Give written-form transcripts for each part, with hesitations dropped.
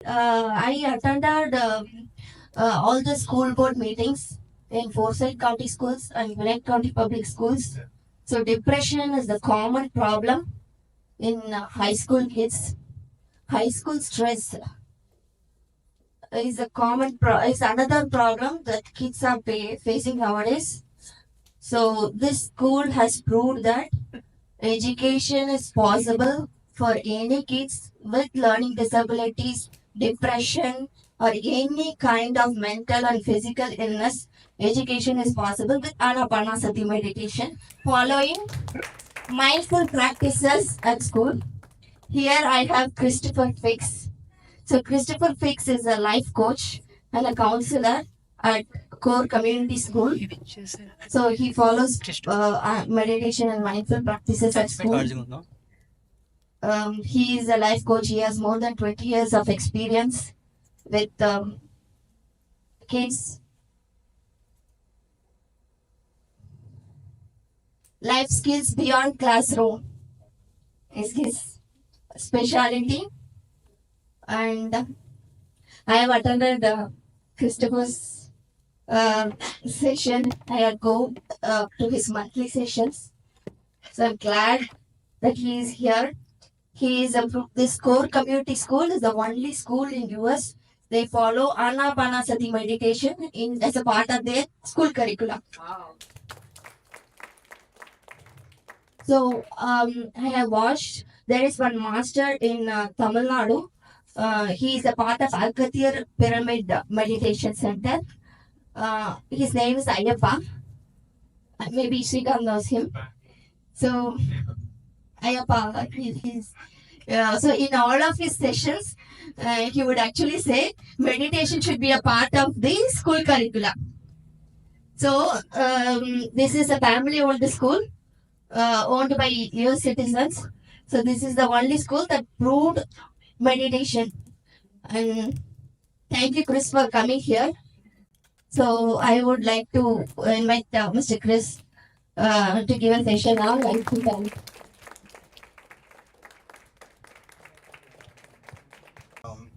I attended all the school board meetings in Forsyth County Schools and Gwinnett County Public Schools. So depression is the common problem in high school kids. High school stress is a is another problem that kids are facing nowadays. So this school has proved that education is possible for any kids with learning disabilities, depression, or any kind of mental and physical illness. Education is possible with Anapanasati meditation, following mindful practices at school. Here I have Christopher Fix. So Christopher Fix is a life coach and a counselor at Core Community School. So he follows meditation and mindful practices at school. He is a life coach. He has more than 20 years of experience with kids. Life skills beyond classroom is his specialty. And I have attended Christopher's session. I go to his monthly sessions. So I'm glad that he is here. He is this core community school is the only school in US. They follow Anapanasati meditation as a part of their school curriculum. Wow. So I have watched. There is one master in Tamil Nadu. He is a part of Alkatir Pyramid Meditation Center. His name is Ayappa. Maybe Srikam knows him. So Ayappa, so in all of his sessions, he would actually say meditation should be a part of the school curriculum. So this is a family-owned school owned by US citizens. So this is the only school that proved meditation. And thank you, Chris, for coming here. So I would like to invite Mr. Chris to give a session now.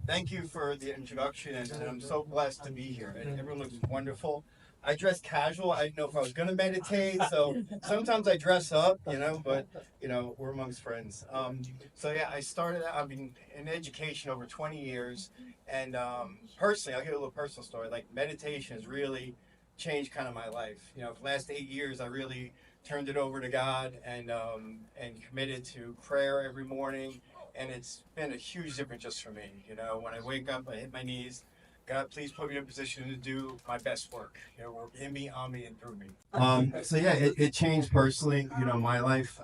Thank you for the introduction, and I'm so blessed to be here. And everyone looks wonderful. I dress casual. I didn't know if I was going to meditate, so sometimes I dress up, but we're amongst friends. So yeah, I started. I've been in education over 20 years, and personally, I'll give you a little personal story. Like meditation has really changed kind of my life. For the last 8 years, I really turned it over to God and committed to prayer every morning, and it's been a huge difference just for me. When I wake up, I hit my knees. God, please put me in a position to do my best work. Work in me, on me, and through me. So yeah, it changed personally. My life.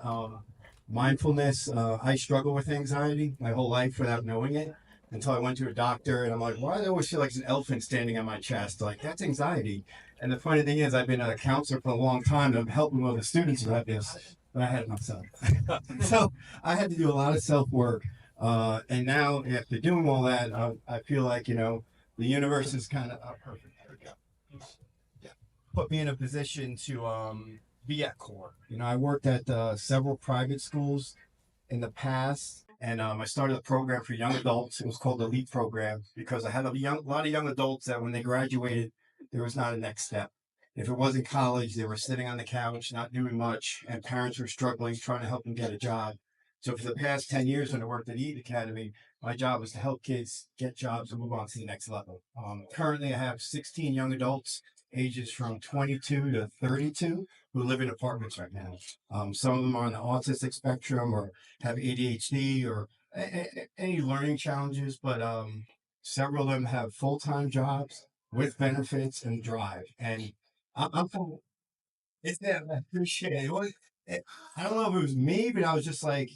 Mindfulness. I struggle with anxiety my whole life without knowing it until I went to a doctor, and I'm like, why do I always feel like there's an elephant standing on my chest? Like that's anxiety. And the funny thing is, I've been a counselor for a long time, and I'm helping one of the students who have this, but I had it myself. So I had to do a lot of self work. And now, after doing all that, I feel like the universe is kind of perfect. There we go. Yeah. Put me in a position to be at core. I worked at several private schools in the past, and I started a program for young adults. It was called the LEAP program because I had a lot of young adults that when they graduated, there was not a next step. If it wasn't college, they were sitting on the couch, not doing much, and parents were struggling trying to help them get a job. So for the past 10 years when I worked at EAT Academy, my job was to help kids get jobs and move on to the next level. Currently, I have 16 young adults, ages from 22 to 32, who live in apartments right now. Some of them are on the autistic spectrum or have ADHD or any learning challenges, but several of them have full-time jobs with benefits and drive. And I'm it's that I appreciate it. I don't know if it was me, but I was just like,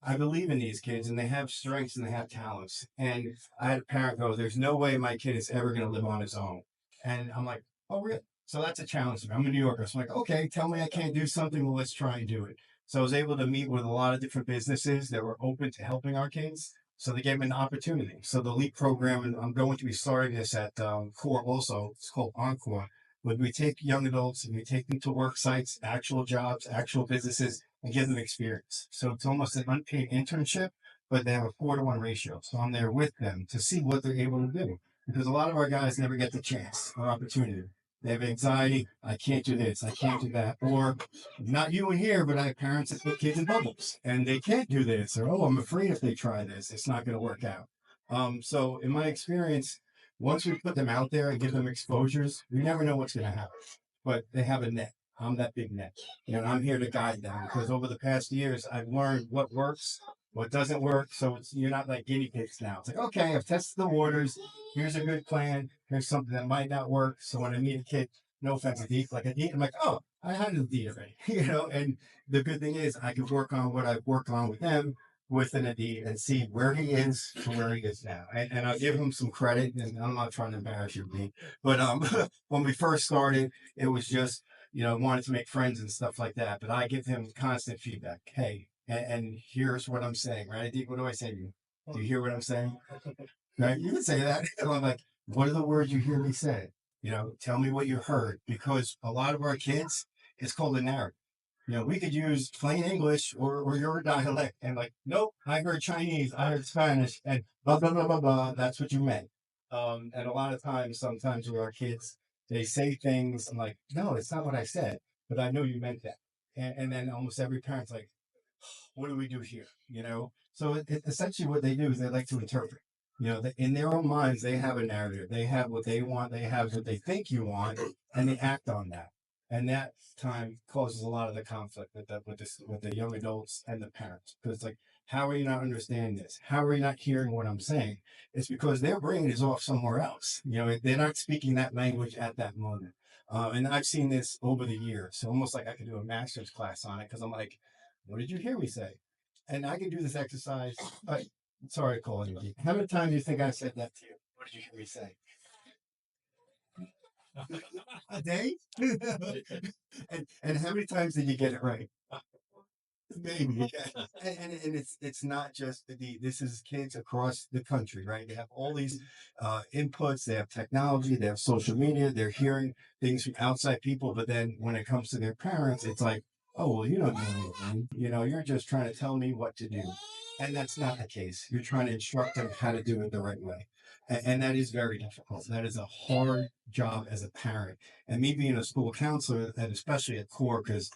I believe in these kids and they have strengths and they have talents. And I had a parent go, there's no way my kid is ever going to live on his own. And I'm like, oh, really? So that's a challenge to me. I'm a New Yorker. So I'm like, okay, tell me I can't do something. Well, let's try and do it. So I was able to meet with a lot of different businesses that were open to helping our kids. So they gave me an opportunity. So the LEAP program, and I'm going to be starting this at Core also. It's called Encore. When we take young adults and we take them to work sites, actual jobs, actual businesses, and give them experience. So it's almost an unpaid internship, but they have a 4-to-1 ratio. So I'm there with them to see what they're able to do because a lot of our guys never get the chance or opportunity. They have anxiety. I can't do this. I can't do that. Or not you in here, but I have parents that put kids in bubbles and they can't do this. Or, oh, I'm afraid if they try this, it's not going to work out. So in my experience, once we put them out there and give them exposures, we never know what's going to happen. But they have a net. I'm that big net. I'm here to guide them because over the past years, I've learned what works, what doesn't work. So you're not like guinea pigs now. It's like, okay, I've tested the waters. Here's a good plan. Here's something that might not work. So when I meet a kid, no offense, like a D, I'm like, oh, I handled a D already, and the good thing is I can work on what I've worked on with them within a D and see where he is to where he is now. And I'll give him some credit, and I'm not trying to embarrass you, D, but when we first started, it was just, wanted to make friends and stuff like that. But I give him constant feedback. Hey, and here's what I'm saying, right? D, what do I say to you? Do you hear what I'm saying? Right? You can say that. And I'm like, what are the words you hear me say? Tell me what you heard. Because a lot of our kids, it's called a narrative. We could use plain English or your dialect and like, nope, I heard Chinese, I heard Spanish, and blah, blah, blah, blah, blah. That's what you meant. And a lot of times, sometimes with our kids, they say things, I'm like, no, it's not what I said, but I know you meant that. And then almost every parent's like, what do we do here? So essentially what they do is they like to interpret. In their own minds, they have a narrative. They have what they want. They have what they think you want, and they act on that. And that time causes a lot of the conflict with the young adults and the parents. Because it's like, how are you not understanding this? How are you not hearing what I'm saying? It's because their brain is off somewhere else. They're not speaking that language at that moment. And I've seen this over the years. So almost like I could do a master's class on it because I'm like, what did you hear me say? And I can do this exercise. Sorry, calling you. How many times do you think I said that to you? What did you hear me say? A day? and how many times did you get it right? Maybe. Yeah. And it's not just this is kids across the country, right? They have all these inputs, they have technology, they have social media, they're hearing things from outside people, but then when it comes to their parents, it's like, oh well, you don't know anything. You're just trying to tell me what to do. And that's not the case. You're trying to instruct them how to do it the right way. And that is very difficult. That is a hard job as a parent. And me being a school counselor, and especially at core, because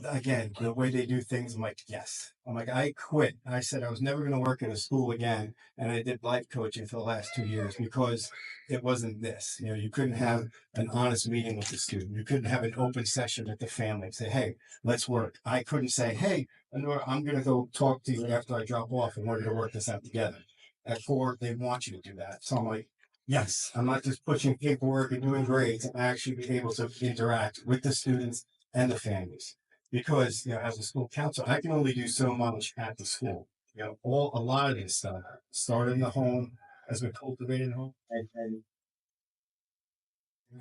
again, the way they do things, I'm like, yes. I'm like, I quit. I said I was never going to work in a school again. And I did life coaching for the last 2 years because it wasn't this. You couldn't have an honest meeting with the student. You couldn't have an open session with the family and say, hey, let's work. I couldn't say, hey, Lenore, I'm going to go talk to you after I drop off and we're going to work this out together. At core, they want you to do that. So I'm like, yes, I'm not just pushing paperwork and doing grades. I'm actually being able to interact with the students and the families because as a school counselor, I can only do so much at the school. A lot of this stuff started in the home, has been cultivated in the home, and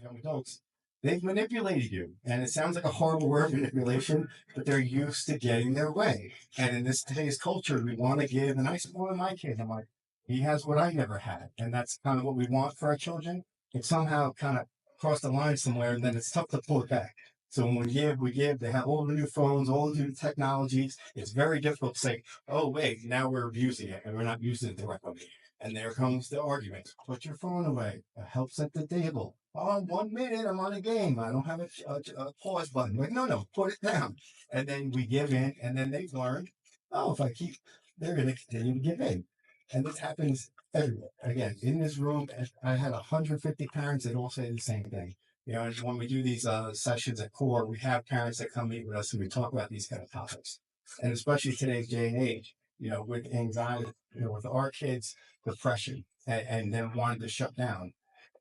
young adults. They've manipulated you, and it sounds like a horrible word, manipulation, but they're used to getting their way. And in this today's culture, we want to give, and I spoil my kid. I'm like, he has what I never had, and that's kind of what we want for our children. It somehow kind of crossed the line somewhere, and then it's tough to pull it back. So when we give, we give. They have all the new phones, all the new technologies. It's very difficult to say, oh, wait, now we're abusing it and we're not using it the right way. And there comes the argument. Put your phone away. It helps at the table. Oh, 1 minute, I'm on a game. I don't have a pause button. Like, no, put it down. And then we give in, and then they've learned, oh, if I keep, they're going to continue to give in. And this happens everywhere. Again, in this room, I had 150 parents that all say the same thing. And when we do these sessions at CORE, we have parents that come meet with us and we talk about these kind of topics. And especially today's day and age, with anxiety, with our kids, depression, and then wanting to shut down.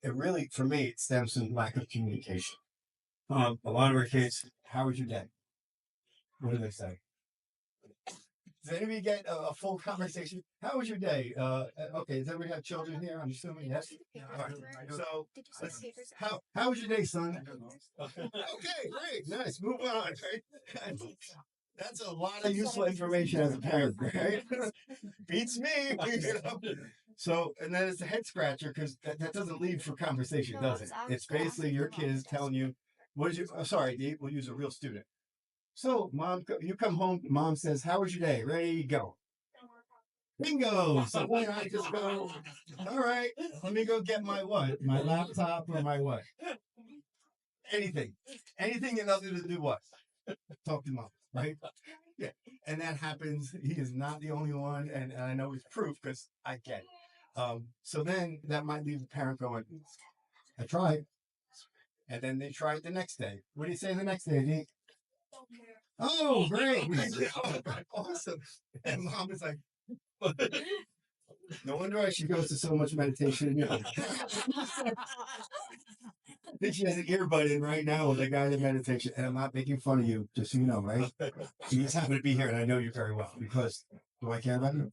It really, for me, it stems from lack of communication. A lot of our kids, how was your day? What do they say? Does anybody get a full conversation? How was your day? Okay, does everybody have children here? I'm assuming yes. All right. So, how was your day, son? Okay, great, nice. Move on. Right? That's a lot of useful information as a parent, right? Beats me. So, and then it's a head scratcher because that doesn't lead for conversation, does it? It's basically your kids telling you, what is you, oh, sorry, Dave, we'll use a real student. So, mom, you come home, mom says, how was your day? Ready, go. Bingo. So then I just go, all right, let me go get my what? My laptop or my what? Anything. Anything and nothing to do what? Talk to mom, right? Yeah. And that happens. He is not the only one. And I know it's proof because I get it. So then that might leave the parent going, I tried. And then they try it the next day. What do you say the next day, D? Oh, great. Awesome. And mom is like, no wonder why she goes to so much meditation. You know. I think she has an earbud in right now with a guided meditation. And I'm not making fun of you, just so you know, right? You just happen to be here, and I know you very well because do I care about you?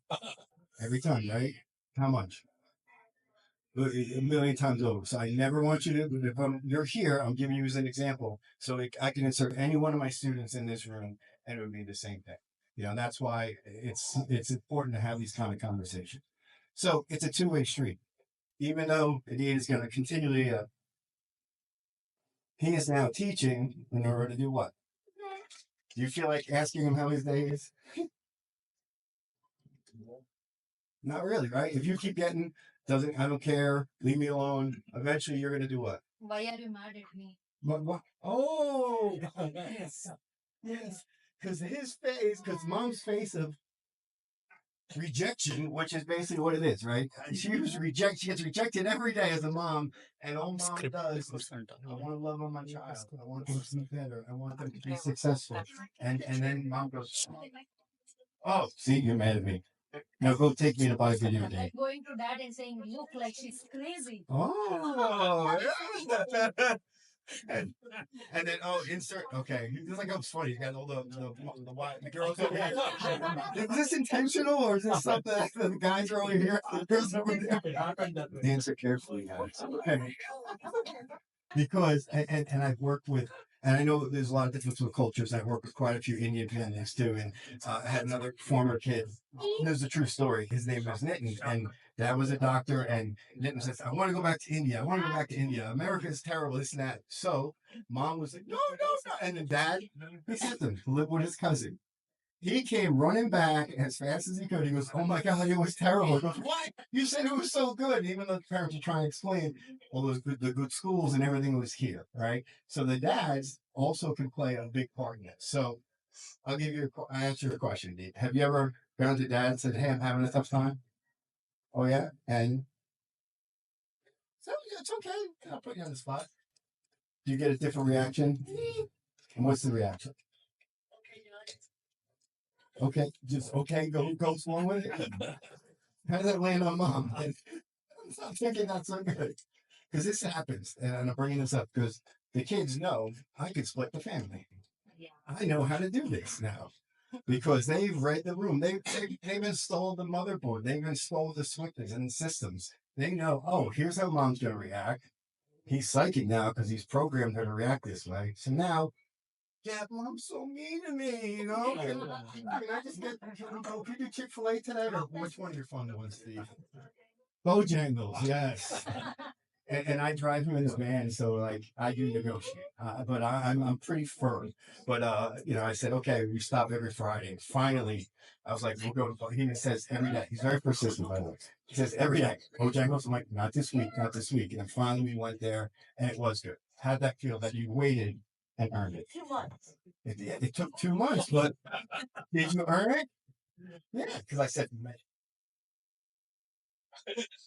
Every time, right? How much? A million times over. So I never want you to, if you're here, I'm giving you as an example. So I can insert any one of my students in this room and it would be the same thing. You know, that's why it's important to have these kind of conversations. So it's a two-way street. Even though the is going to continually, he is now teaching in order to do what? Do you feel like asking him how his day is? Not really, right? If you keep getting, I don't care, leave me alone, eventually you're going to do what? Why are you mad at me? What? Oh, yes. Yes. Because his face, because mom's face of rejection, which is basically what it is, right? She gets rejected every day as a mom, and all mom does is, I want to love on my child. I want them to be better. I want them to be successful. And then mom goes, oh, see, you're mad at me. Now go take me to buy video game. Going to dad and saying, look, like she's crazy. Oh, yeah. And then insert. Okay, this like it's funny. You got all the girls over here. Is this intentional or is this something that the guys are over here? The girls over there. Answer carefully, guys. Okay. Because and I've worked with. And I know there's a lot of difference with cultures. I've worked with quite a few Indian families too, and I had another former kid. This is a true story. His name was Nitin, and dad was a doctor. And Nitin says, "I want to go back to India. I want to go back to India. America is terrible. This and that." So mom was like, "No, no, no!" And then dad, he sent him to live with his cousin. He came running back as fast as he could. He goes, "Oh my God, it was terrible." He goes, "What? You said it was so good." Even though the parents are trying to explain all the good schools and everything was here, right? So the dads also can play a big part in it. So I answer your question, Dee. Have you ever gone to dad and said, "Hey, I'm having a tough time"? Oh yeah, and so yeah, it's okay. I'll put you on the spot. Do you get a different reaction? And what's the reaction? Okay, just okay. Go along with it. How does that land on mom? And I'm thinking that's so good because this happens, and I'm bringing this up because the kids know I could split the family. I know how to do this now because they've read the room. They've installed the motherboard. They've installed the switches and the systems. They know. Oh, here's how mom's gonna react. He's psychic now because he's programmed her to react this way. So now, yeah, mom's so mean to me. You know, can I just get? Can you do Chick-fil-A today, or which one of your fun ones, Steve? Bojangles, yes. And I drive him in his van, so like I do negotiate, but I'm pretty firm. But I said okay, we stop every Friday. Finally, I was like, we'll go. He says every day. He's very persistent, by the way. He says every day, Bojangles. I'm like, not this week, not this week. And then finally we went there, and it was good. How'd that feel that you waited and earned it? 2 months. It took 2 months, but did you earn it? Yeah, because I said,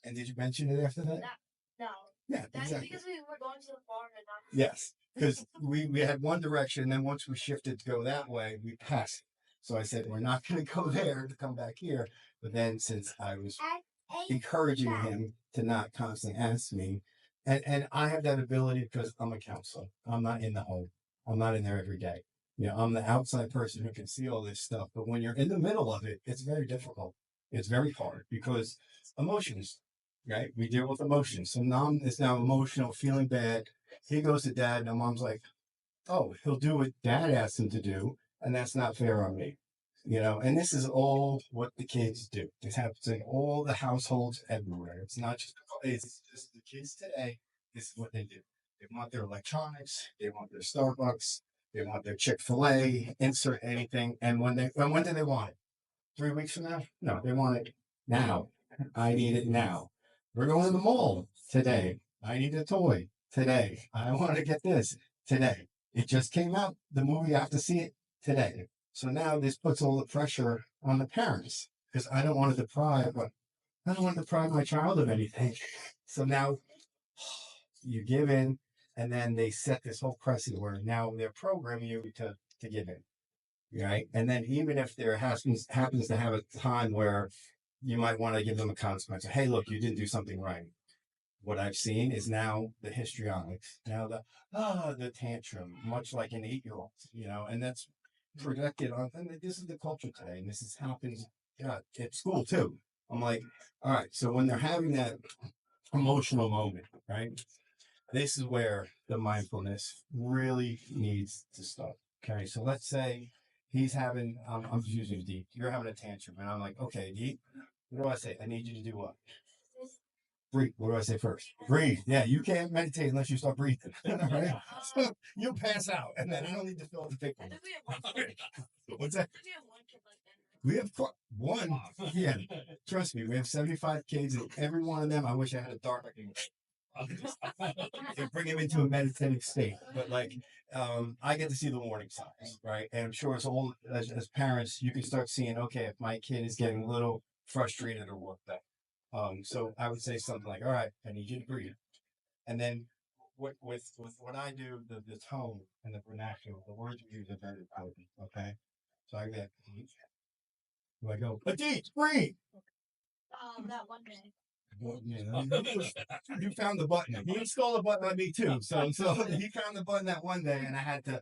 and did you mention it after that? No. Yeah, that's exactly. Because we were going to the farm and not. Yes, because we had one direction, and then once we shifted to go that way, we passed. So I said, we're not going to go there to come back here. But then since I was encouraging him to not constantly ask me, and I have that ability because I'm a counselor. I'm not in the home. I'm not in there every day. I'm the outside person who can see all this stuff. But when you're in the middle of it, it's very difficult. It's very hard because emotions, right? We deal with emotions. So mom is now emotional, feeling bad. He goes to dad, and mom's like, oh, he'll do what dad asks him to do, and that's not fair on me. And this is all what the kids do. This happens in all the households everywhere. It's just the kids today. This is what they do. They want their electronics. They want their Starbucks. They want their Chick-fil-A. Insert anything. And when do they want it? 3 weeks from now? No, they want it now. I need it now. We're going to the mall today. I need a toy today. I want to get this today. It just came out. The movie, I have to see it today. So now this puts all the pressure on the parents because I don't want to deprive my child of anything. So now you give in, and then they set this whole precedent where now they're programming you to give in, right? And then even if there happens to have a time where you might want to give them a consequence. Hey, look, you didn't do something right. What I've seen is now the histrionics, now the tantrum, much like an 8-year-old, and that's projected on. And this is the culture today, and this is happens at school too. I'm like, all right, so when they're having that emotional moment, right? This is where the mindfulness really needs to start. Okay, so let's say he's having, I'm just using deep, you're having a tantrum, and I'm like, okay, deep, what do I say? I need you to do what? Breathe. What do I say first? Breathe. Yeah, you can't meditate unless you start breathing. Right? So you'll pass out, and then I don't need to fill the paper. What's that? We have one. Yeah, trust me, we have 75 kids, and every one of them, I wish I had a dart. To bring him into a meditative state. But like, I get to see the warning signs, right? And I'm sure it's all as parents, you can start seeing, okay, if my kid is getting a little frustrated or worked up. So I would say something like, all right, I need you to breathe. And then with what I do, the tone and the vernacular, the words we use are very important. Okay. So I get, do I go, Adit, breathe? Well, you found the button. He installed a button on me too. So he found the button that one day, and I had to.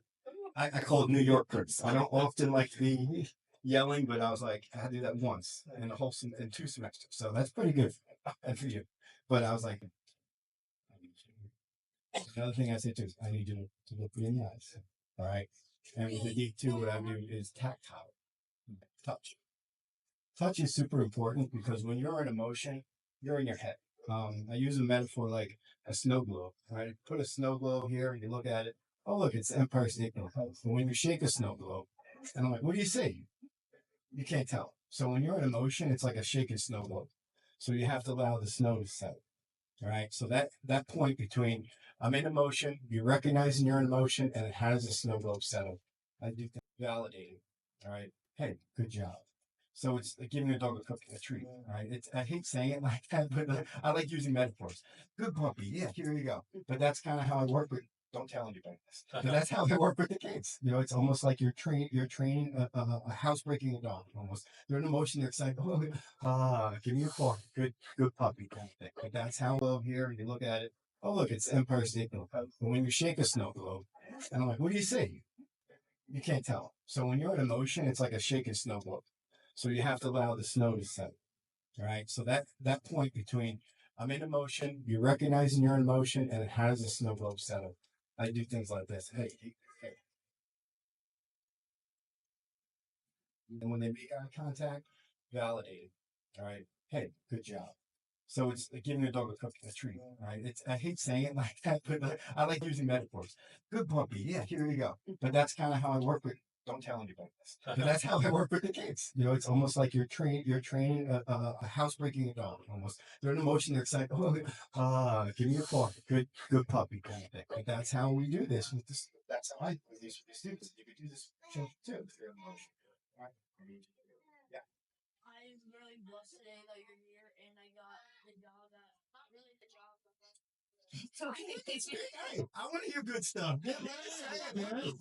I call it New Yorkers. I don't often like to be yelling, but I was like, I had to do that once in in 2 semesters. So that's pretty good and for you. But I was like, another thing I say too is, I need you to look me in the eyes. All right. And with the deep too, what I do is tactile touch. Touch is super important because when you're in emotion, you're in your head. I use a metaphor like a snow globe. Right, put a snow globe here, and you look at it. Oh, look, it's the Empire State Building. But when you shake a snow globe, and I'm like, what do you see? You can't tell. So when you're in emotion, it's like a shaking snow globe. So you have to allow the snow to settle. All right. So that point between I'm in emotion, you're recognizing you're in emotion, and how does the snow globe settle? I do validating. All right. Hey, good job. So it's like giving a dog a cookie, a treat, right? It's I hate saying it like that, but I like using metaphors. Good puppy, yeah, here you go. But that's kind of how I work with. Don't tell anybody this, but that's how I work with the kids. It's almost like you're training a housebreaking dog. Almost, they're in emotion, they're excited. Oh, give me a paw, good puppy kind of thing. But that's how here you look at it. Oh, look, it's Empire State Building. But when you shake a snow globe, and I'm like, what do you see? You can't tell. So when you're in emotion, it's like a shaking snow globe. So you have to allow the snow to settle. All right. So that point between I'm in emotion, you're recognizing you're in emotion, and how does the snow globe settle? I do things like this. Hey. And when they make eye contact, validate it. All right. Hey, good job. So it's like giving a dog a cookie, a treat, right? It's I hate saying it like that, but I like using metaphors. Good puppy, yeah, here you go. But that's kind of how I work with. Don't tell anybody this, but that's how I work with the kids. It's almost like you're training a housebreaking dog. Almost, they're in emotion, they're excited. Oh, give me a paw, good puppy kind of thing. But that's how we do this. That's how I do this with the students. You could do this with children too if they're in emotion, right? Yeah. Hey, I want to hear good stuff. Yeah, man.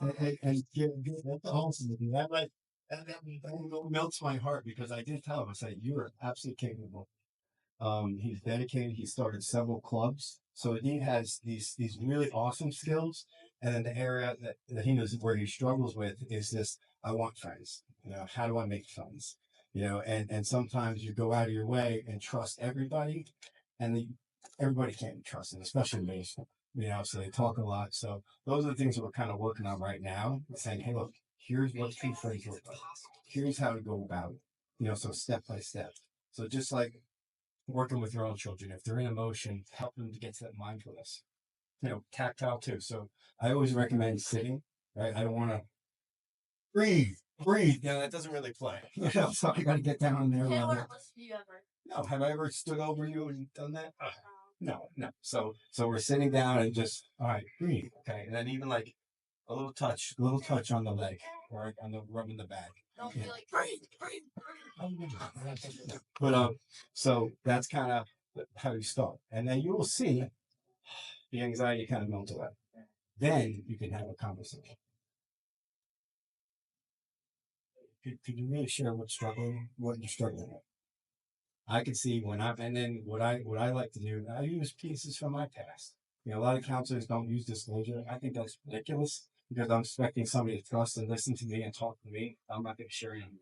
Okay, good. And that's awesome. That melts my heart because I did tell him, I said, you are absolutely capable. He's dedicated. He started several clubs. So he has these really awesome skills. And then the area that he knows where he struggles with is this, I want friends. How do I make friends? And sometimes you go out of your way and trust everybody, and everybody can't be trusted, especially me. So they talk a lot. So those are the things that we're kind of working on right now, saying, hey, look, here's what true friends look like. Here's how to go about it. So step by step. So just like working with your own children, if they're in emotion, help them to get to that mindfulness. tactile too. So I always recommend sitting, right? I don't want to breathe. That doesn't really play. So I got to get down on their level. No, have I ever stood over you and done that? No. So we're sitting down and just, all right, breathe. Okay. And then even like a little touch on the leg or on the rubbing the back. Don't Yeah. feel like Breathe. But so that's kind of how you start. And then you will see the anxiety kind of melt away. Then you can have a conversation. Could you really share what you're struggling with? I can see and then what I like to do, I use pieces from my past. A lot of counselors don't use disclosure. I think that's ridiculous because I'm expecting somebody to trust and listen to me and talk to me. I'm not going to share anything.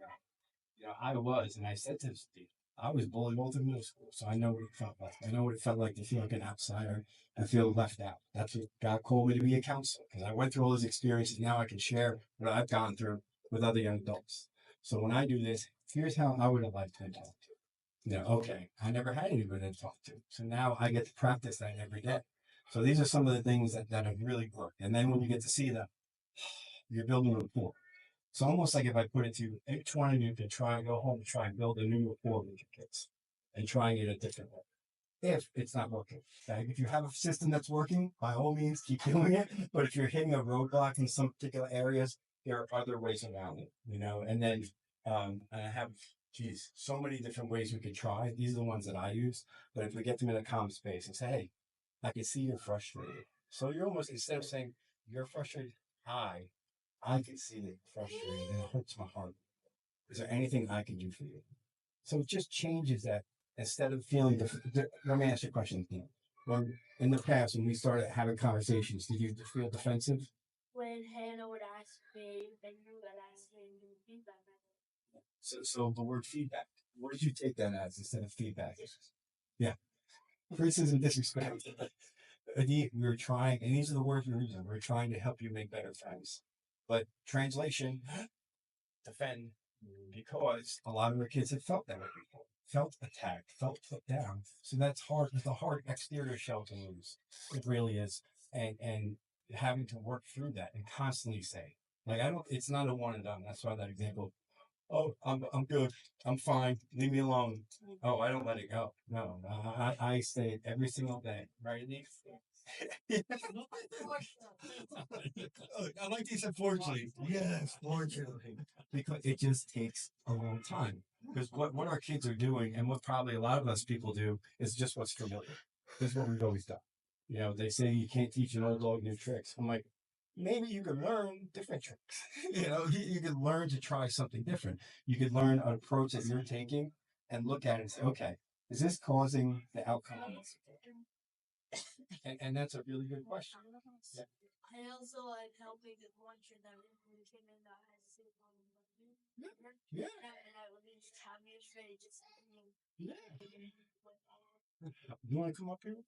I was, and I said to Steve, I was bullied all through middle school, so I know what it felt like. I know what it felt like to feel like an outsider and feel left out. That's what God called me to be a counselor because I went through all those experiences. Now I can share what I've gone through with other young adults. So when I do this, here's how I would have liked to talk to. Okay, I never had anybody to talk to. So now I get to practice that every day. So these are some of the things that have really worked. And then when you get to see them, you're building rapport. It's almost like if I put it to you, each one of you could go home and try and build a new rapport with your kids and trying it a different way. If it's not working, okay? If you have a system that's working, by all means, keep doing it. But if you're hitting a roadblock in some particular areas, there are other ways around it, And then, and I have, so many different ways we could try. These are the ones that I use. But if we get them in a calm space and say, hey, I can see you're frustrated. So you're almost, instead of saying you're frustrated, I can see that you're frustrated and it hurts my heart. Is there anything I can do for you? So it just changes that instead of feeling, let me ask you a question. Well, in the past, when we started having conversations, did you feel defensive? When Hannah would ask me, then you would ask me and do feedback. So the word feedback, what did you take that as instead of feedback? Yeah. Criticism, disrespect. We were trying, and these are the words we were using. We're trying to help you make better friends. But translation, defend, because a lot of the kids have felt that way before, felt attacked, felt put down. So that's hard. It's a hard exterior shell to lose. It really is. And having to work through that and constantly say, like, it's not a one and done. That's why that example, oh, I'm good. I'm fine. Leave me alone. Oh, I don't let it go. No, I say it every single day. Right, Nick? I like these, unfortunately. Yes, fortunately. Because it just takes a long time. Because what our kids are doing, and what probably a lot of us people do, is just what's familiar. This is what we've always done. They say you can't teach an old dog new tricks. I'm like, maybe you can learn different tricks. You can learn to try something different. You could learn an approach that you're taking and look at it and say, okay, is this causing the outcome I'm looking for? And that's a really good question. Yeah. I also like helping the culture that we came in that has to yeah. And I would just have you straight just yeah. You want to come up here?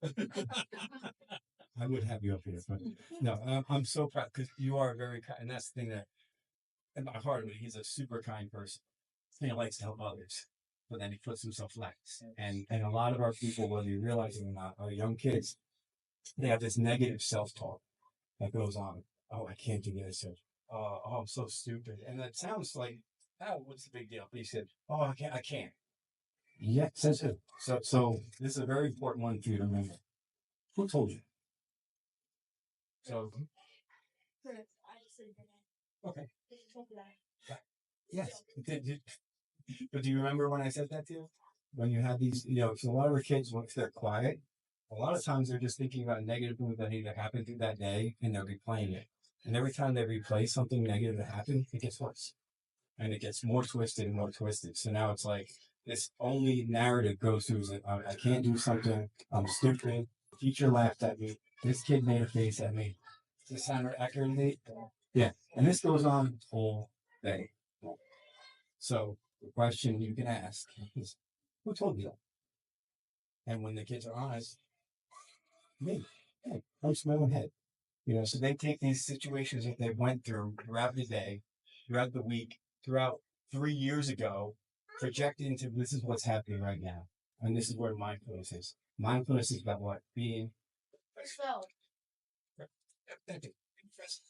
I would have you up here, but no, I'm so proud because you are very kind, and that's the thing that in my heart, he's a super kind person. He likes to help others, but then he puts himself last. And a lot of our people, whether you realize it or not, are young kids. They have this negative self-talk that goes on. Oh, I can't do this. I'm so stupid. And that sounds like, oh, what's the big deal? But he said, oh, I can't. Yeah, says who? So this is a very important one for you to remember. Who told you? So, okay. Yes. But do you remember when I said that to you? When you have these, because a lot of our kids, once they're quiet, a lot of times they're just thinking about negative things that either happened through that day and they're replaying it. And every time they replay something negative that happened, it gets worse. And it gets more twisted and more twisted. So now it's like this only narrative goes through is that I can't do something, I'm stupid, teacher laughed at me, this kid made a face at me. Does this sound accurate? Yeah. And this goes on all day. So the question you can ask is, who told you that? And when the kids are honest, me, hey, I'm my own head. So they take these situations that they went through throughout the day, throughout the week, throughout 3 years ago, project into this is what's happening right now. And this is where mindfulness is. Mindfulness is about what? Being yourself. Authentic. Be present.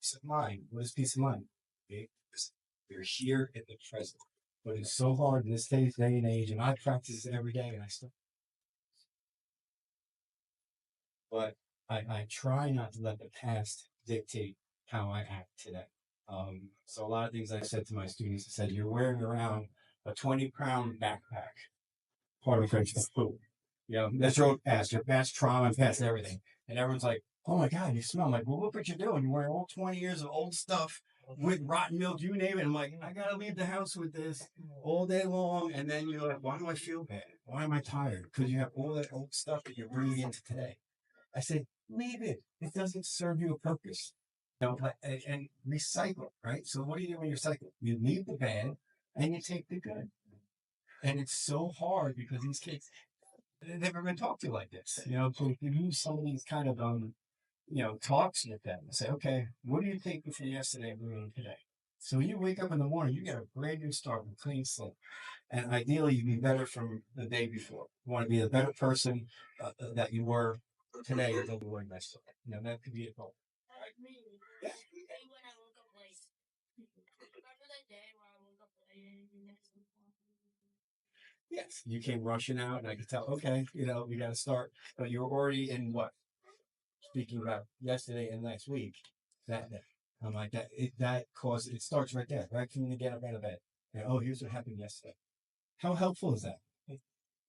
Peace of mind. What is peace of mind? Okay? Because we're here in the present. But it's so hard in this day and age, and I practice it every day, and I still. But I try not to let the past dictate how I act today. So a lot of things I said to my students, I said, you're wearing around a 20-pound backpack. Part of a French food. You know, that's road past, your past trauma and past everything. And everyone's like, oh my God, you smell. I'm like, well, look what you're doing. You're wearing all 20 years of old stuff with rotten milk, you name it. I'm like, I got to leave the house with this all day long. And then you're like, why do I feel bad? Why am I tired? Because you have all that old stuff that you're bringing into today. I said, leave it. It doesn't serve you a purpose. You know, and recycle, right? So what do you do when you recycle? You leave the bad and you take the good. And it's so hard because these kids, they've never been talked to like this. You know, so if you use some of these kind of, talks with them and say, okay, what do you think from yesterday ruined today? So when you wake up in the morning, you get a brand new start, a clean slate. And ideally, you be better from the day before. You want to be a better person that you were today or that you were yesterday. You know, that could be a goal. Yeah. Yes, you came rushing out, and I could tell. Okay, we got to start. But you're already in what? Speaking about yesterday and last week, that day. I'm like that. That cause it starts right there, right from the get up out of bed. And, oh, here's what happened yesterday. How helpful is that?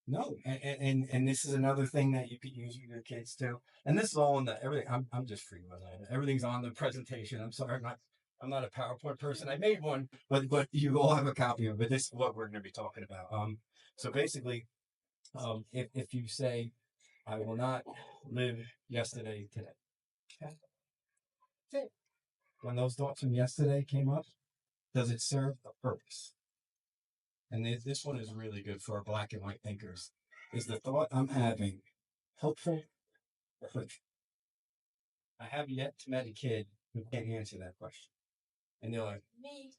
No, and this is another thing that you could use with your kids too. And this is all in the everything. I'm just free with it. Everything's on the presentation. I'm sorry, I'm not a PowerPoint person. I made one, but you all have a copy of it. This is what we're going to be talking about. So basically, if you say, I will not live yesterday today. Okay. That's it. When those thoughts from yesterday came up, does it serve a purpose? And this one is really good for our black and white thinkers. Is the thought I'm having helpful or hurtful? I have yet to met a kid who can't answer that question. And they're like, me.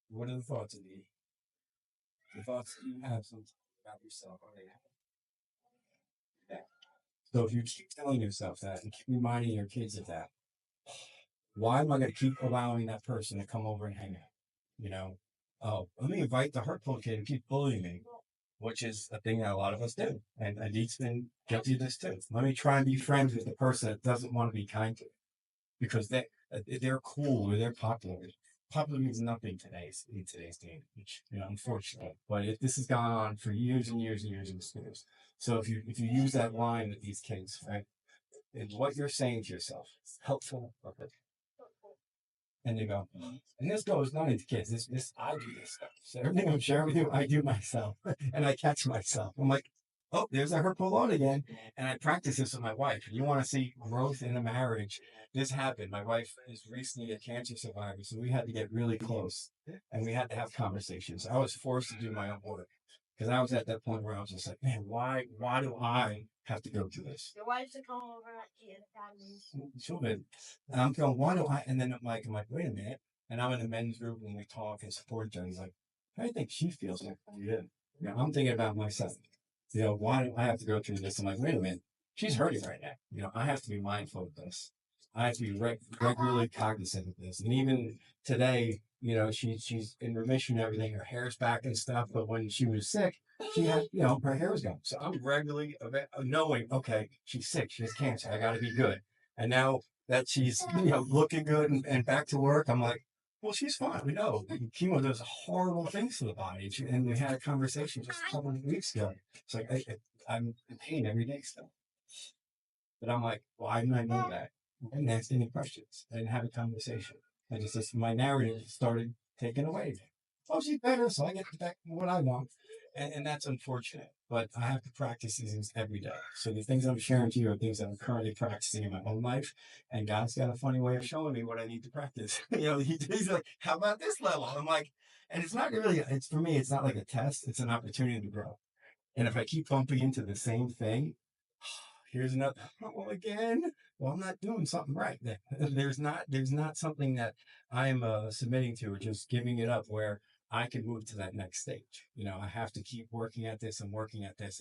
What are the thoughts of me? The thoughts that you have sometimes about yourself, are they yeah. So if you keep telling yourself that and keep reminding your kids of that, why am I going to keep allowing that person to come over and hang out? You know, oh, let me invite the hurtful kid and keep bullying me, which is a thing that a lot of us do. And Adit's been guilty of this too. Let me try and be friends with the person that doesn't want to be kind to me because they're cool or they're popular. Popular means nothing in today's day and age, unfortunately. But this has gone on for years and years and years in schools. So if you use that line with these kids, right, and what you're saying to yourself, helpful or hurtful. And they go, and this goes not into kids. This I do this stuff. So everything I'm sharing with you, I do myself, and I catch myself. I'm like, oh, there's a hurtful thought again. And I practice this with my wife. You want to see growth in a marriage? This happened. My wife is recently a cancer survivor, so we had to get really close, and we had to have conversations. I was forced to do my own work because I was at that point where I was just like, man, why do I have to go through this? Your wife's to come over at the Sure. And I'm going, why do I? And then I'm like, wait a minute. And I'm in a men's group and we talk and support each other. He's like, how do you think she feels like yeah. I'm thinking about myself. Why do I have to go through this? I'm like, wait a minute. She's hurting right now. I have to be mindful of this. I have to be regularly cognizant of this. And even today, she's in remission and everything. Her hair's back and stuff. But when she was sick, she had, her hair was gone. So I'm regularly knowing, okay, she's sick. She has cancer. I got to be good. And now that she's, looking good and back to work, I'm like, well, she's fine. We know chemo does horrible things to the body. And we had a conversation just a couple of weeks ago. It's like, I'm in pain every day still. But I'm like, why didn't I know that? I didn't ask any questions. I didn't have a conversation. My narrative started taken away. Oh, she's better, so I get back what I want. And that's unfortunate. But I have to practice these things every day. So the things I'm sharing to you are things that I'm currently practicing in my own life. And God's got a funny way of showing me what I need to practice. He's like, how about this level? I'm like, and it's not really, it's for me, it's not like a test. It's an opportunity to grow. And if I keep bumping into the same thing, here's another, oh, again. Well, I'm not doing something right. There's not something that I'm submitting to or just giving it up where I can move to that next stage. I have to keep working at this and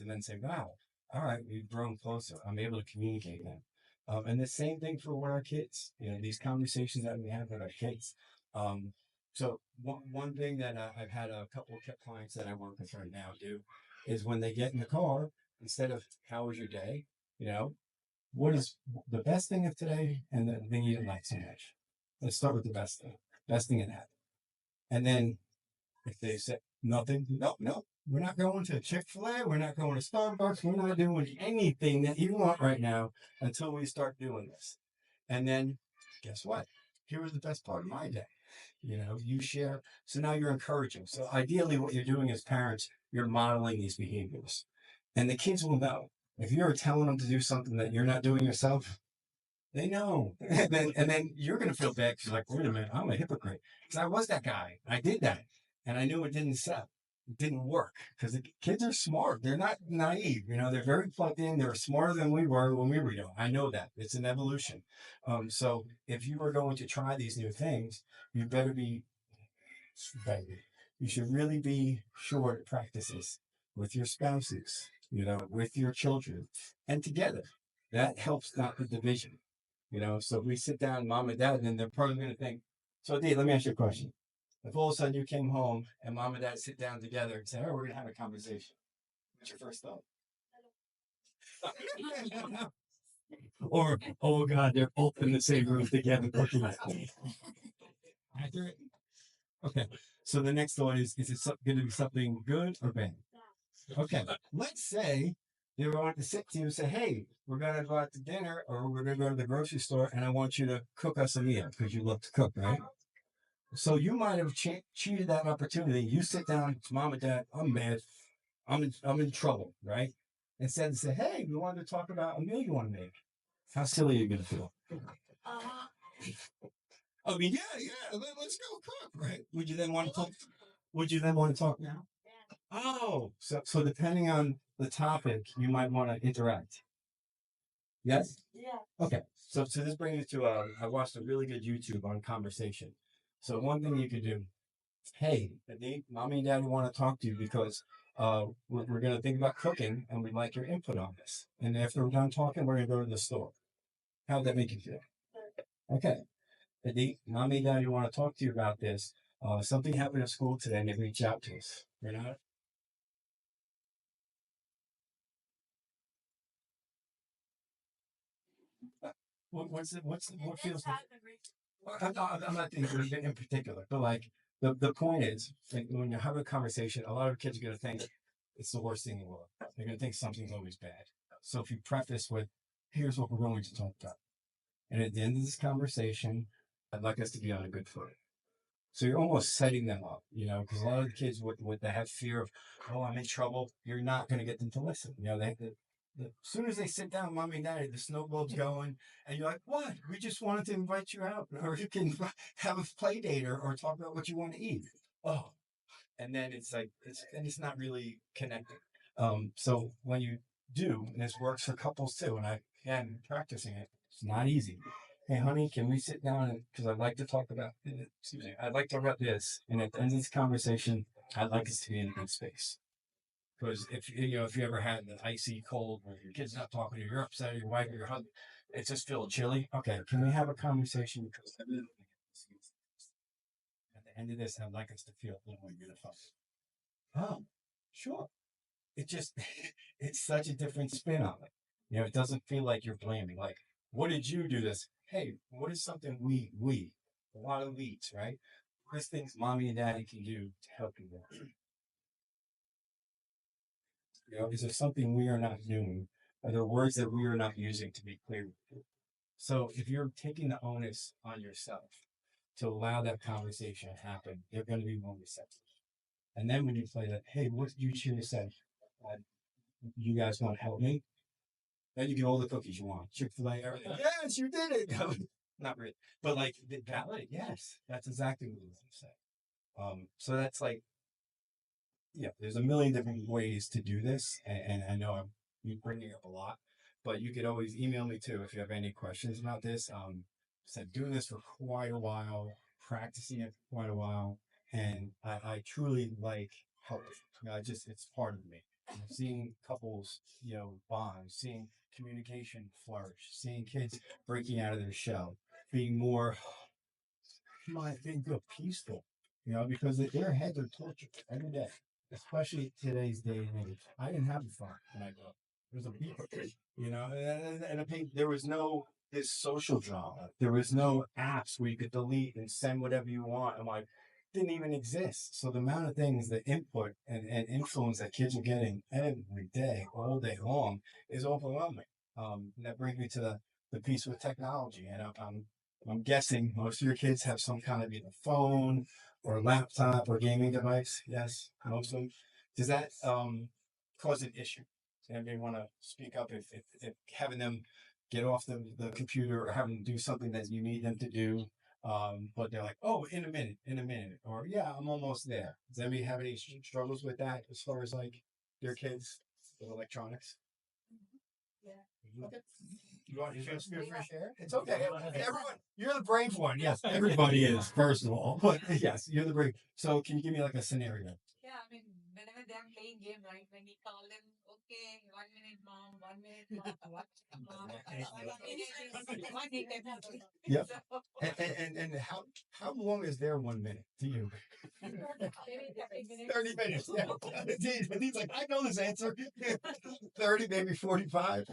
then say, wow, all right, we've grown closer. I'm able to communicate now. And the same thing for with our kids. You know, these conversations that we have with our kids. Um, so one thing that I've had a couple of clients that I work with right now do is when they get in the car, instead of "How was your day?" you know, what is the best thing of today and the thing you didn't like so much. Let's start with the best thing that happened, and then if they say nothing, no, no, we're not going to Chick-fil-A, we're not going to Starbucks, we're not doing anything that you want right now until we start doing this. And then guess what? Here was the best part of my day. You know, you share. So now you're encouraging. So ideally, what you're doing as parents, you're modeling these behaviors. And the kids will know. If you're telling them to do something that you're not doing yourself, they know. And then you're going to feel bad because you're like, wait a minute, I'm a hypocrite. Because I was that guy. I did that. And I knew it didn't sell. It didn't work because the kids are smart. They're not naive. You know, they're very plugged in. They're smarter than we were when we were young. I know that. It's an evolution. So if you are going to try these new things, you better be baby. You should really be sure to practice this with your spouses, you know, with your children, and together. That helps not the division, you know. So if we sit down, mom and dad, then they're probably going to think. So, Dee, let me ask you a question. If all of a sudden you came home and mom and dad sit down together and say, "Oh, we're going to have a conversation," what's your first thought? Or, oh God, they're both in the same room together looking at me. Accurate? Okay. So the next thought is it going to be something good or bad? Okay. Let's say they want to sit to you and say, hey, we're going to go out to dinner or we're going to go to the grocery store and I want you to cook us a meal because you love to cook, right? So you might have cheated that opportunity. You sit down, mom and dad, I'm mad. I'm in trouble, right? Instead of say, hey, we wanted to talk about a meal you want to make. How silly are you going to feel? I mean, yeah, let's go cook, right? Would you then want to talk? Would you then want to talk now? Oh, so depending on the topic, you might want to interact. Yes? Okay. So this brings me to I watched a really good YouTube on conversation. So one thing you could do, hey, mommy and daddy want to talk to you because we're going to think about cooking and we'd like your input on this. And after we're done talking, we're going to go to the store. How'd that make you feel? Okay. Mommy and daddy want to talk to you about this. Something happened at school today and they reach out to us. You know, what feels well, I'm not thinking in particular, but like the point is, like, when you have a conversation, a lot of kids are going to think it's the worst thing in the world. They're going to think something's always bad. So if you preface with, here's what we're going to talk about. And at the end of this conversation, I'd like us to be on a good footing. So you're almost setting them up, you know, because a lot of the kids would they have fear of, oh, I'm in trouble. You're not going to get them to listen. You know, as soon as they sit down, mommy and daddy, the snowball's going, and you're like, what? We just wanted to invite you out, or you can have a play date or talk about what you want to eat. Oh, and then it's like it's not really connecting. So when you do, and this works for couples too, and I again practicing it, it's not easy. Hey, honey, can we sit down and because I'd like to talk about excuse me, I'd like to talk about this, and at the end of this conversation, I'd like us to be in a good space. Because if you know if you ever had the icy cold where your kid's not talking to you, you're upset, or your wife or your husband, it just feels chilly. Okay, can we have a conversation? Because at the end of this, I'd like us to feel a little more unified. Oh, sure. It just it's such a different spin on it. You know, it doesn't feel like you're blaming. Like, what did you do this? Hey, what is something we a lot of weeds, right? What is things mommy and daddy can do to help you there? You know, is there something we are not doing? Are there words that we are not using to be clear with you? So if you're taking the onus on yourself to allow that conversation to happen, they're going to be more receptive. And then when you play that, hey, what did you choose to say? Uh, you guys want to help me? Then you get all the cookies you want. Chick-fil-A, everything. Yes, you did it. Not really. But like valid, yes. That's exactly what I was gonna say. So that's like, yeah, there's a million different ways to do this. And I know I'm bringing up a lot, but you could always email me too if you have any questions about this. Said doing this for quite a while, practicing it for quite a while, and I truly like help. Just it's part of me. seeing couples, bond, seeing communication flourish, seeing kids breaking out of their shell, being more, being feel peaceful, because their heads are tortured every day, especially today's day and age. I didn't have a phone when I grew up. It was a beeper, and there was no this social drama. There was no apps where you could delete and send whatever you want. I'm like, didn't even exist. So the amount of things, the input and influence that kids are getting every day, all day long, is overwhelming. And that brings me to the piece with technology. And I'm guessing most of your kids have some kind of either phone or laptop or gaming device. Yes, most of them. Does that cause an issue? Does anybody want to speak up if having them get off the computer or having them do something that you need them to do, but they're like, oh, in a minute, or yeah, I'm almost there. Does anybody have any struggles with that as far as like their kids with electronics? Okay. You want to feel free to share? It's okay. Everyone, you're the brave one. Yes, everybody is, first of all. But yes, you're the brave. So can you give me like a scenario? Yeah, I mean, whenever they're playing game, right? When we call them, okay, 1 minute, mom, 1 minute, mom, what? Mom, 1 minute. Yep. And how long is their 1 minute to you? Maybe 30 minutes. 30 minutes. Yeah. But he's like, I know this answer. 30, maybe 45.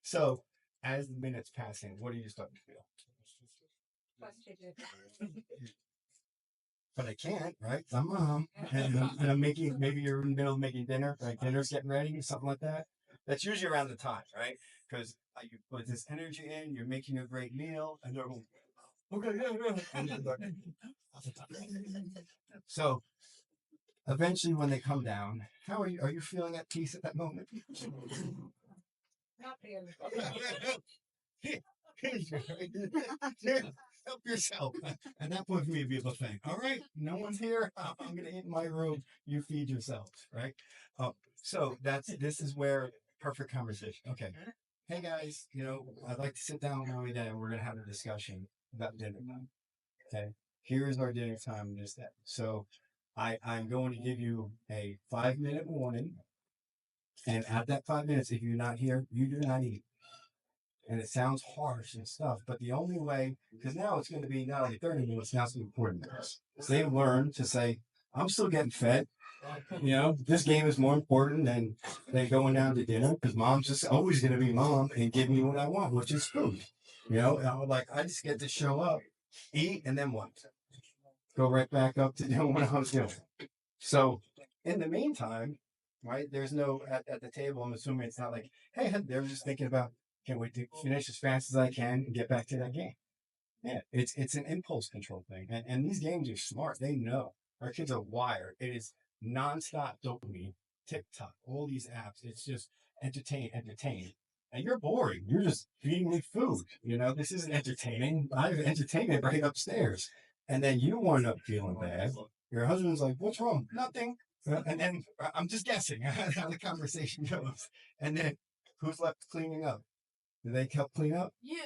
So as the minutes passing, what are you starting to feel? Frustrated. But I can't, right? I'm mom, and I'm making. Maybe you're in the middle of making dinner, like dinner's getting ready, something like that. That's usually around the time, right? Because you put this energy in, you're making a great meal, and they're going, okay, yeah. And they're like, so eventually, when they come down, how are you? Are you feeling at peace at that moment? Not really. Help yourself. At that point, for me, it'd be a buffet. All right, no one's here. I'm gonna eat in my room. You feed yourselves, right? So this is where perfect conversation. Okay, hey guys, I'd like to sit down with mommy and dad, and we're gonna have a discussion about dinner time. Okay, here's our dinner time and this that. So I'm going to give you a 5 minute warning, and at that 5 minutes, if you're not here, you do not eat. And it sounds harsh and stuff, but the only way, because now it's going to be not only 30 minutes, now it's going to be 40 minutes. So they learn to say, I'm still getting fed. This game is more important than going down to dinner because mom's just always going to be mom and give me what I want, which is food. And I'm like, I just get to show up, eat, and then what? Go right back up to doing what I was doing. So in the meantime, right, there's no, at the table, I'm assuming it's not like, hey, they're just thinking about, can't wait to finish as fast as I can and get back to that game. Yeah, it's an impulse control thing. And these games are smart. They know. Our kids are wired. It is nonstop dopamine, TikTok, all these apps. It's just entertain. And you're boring. You're just feeding me food. This isn't entertaining. I have entertainment right upstairs. And then you wind up feeling bad. Your husband's like, what's wrong? Nothing. And then I'm just guessing how the conversation goes. And then who's left cleaning up? Do they help clean up? You.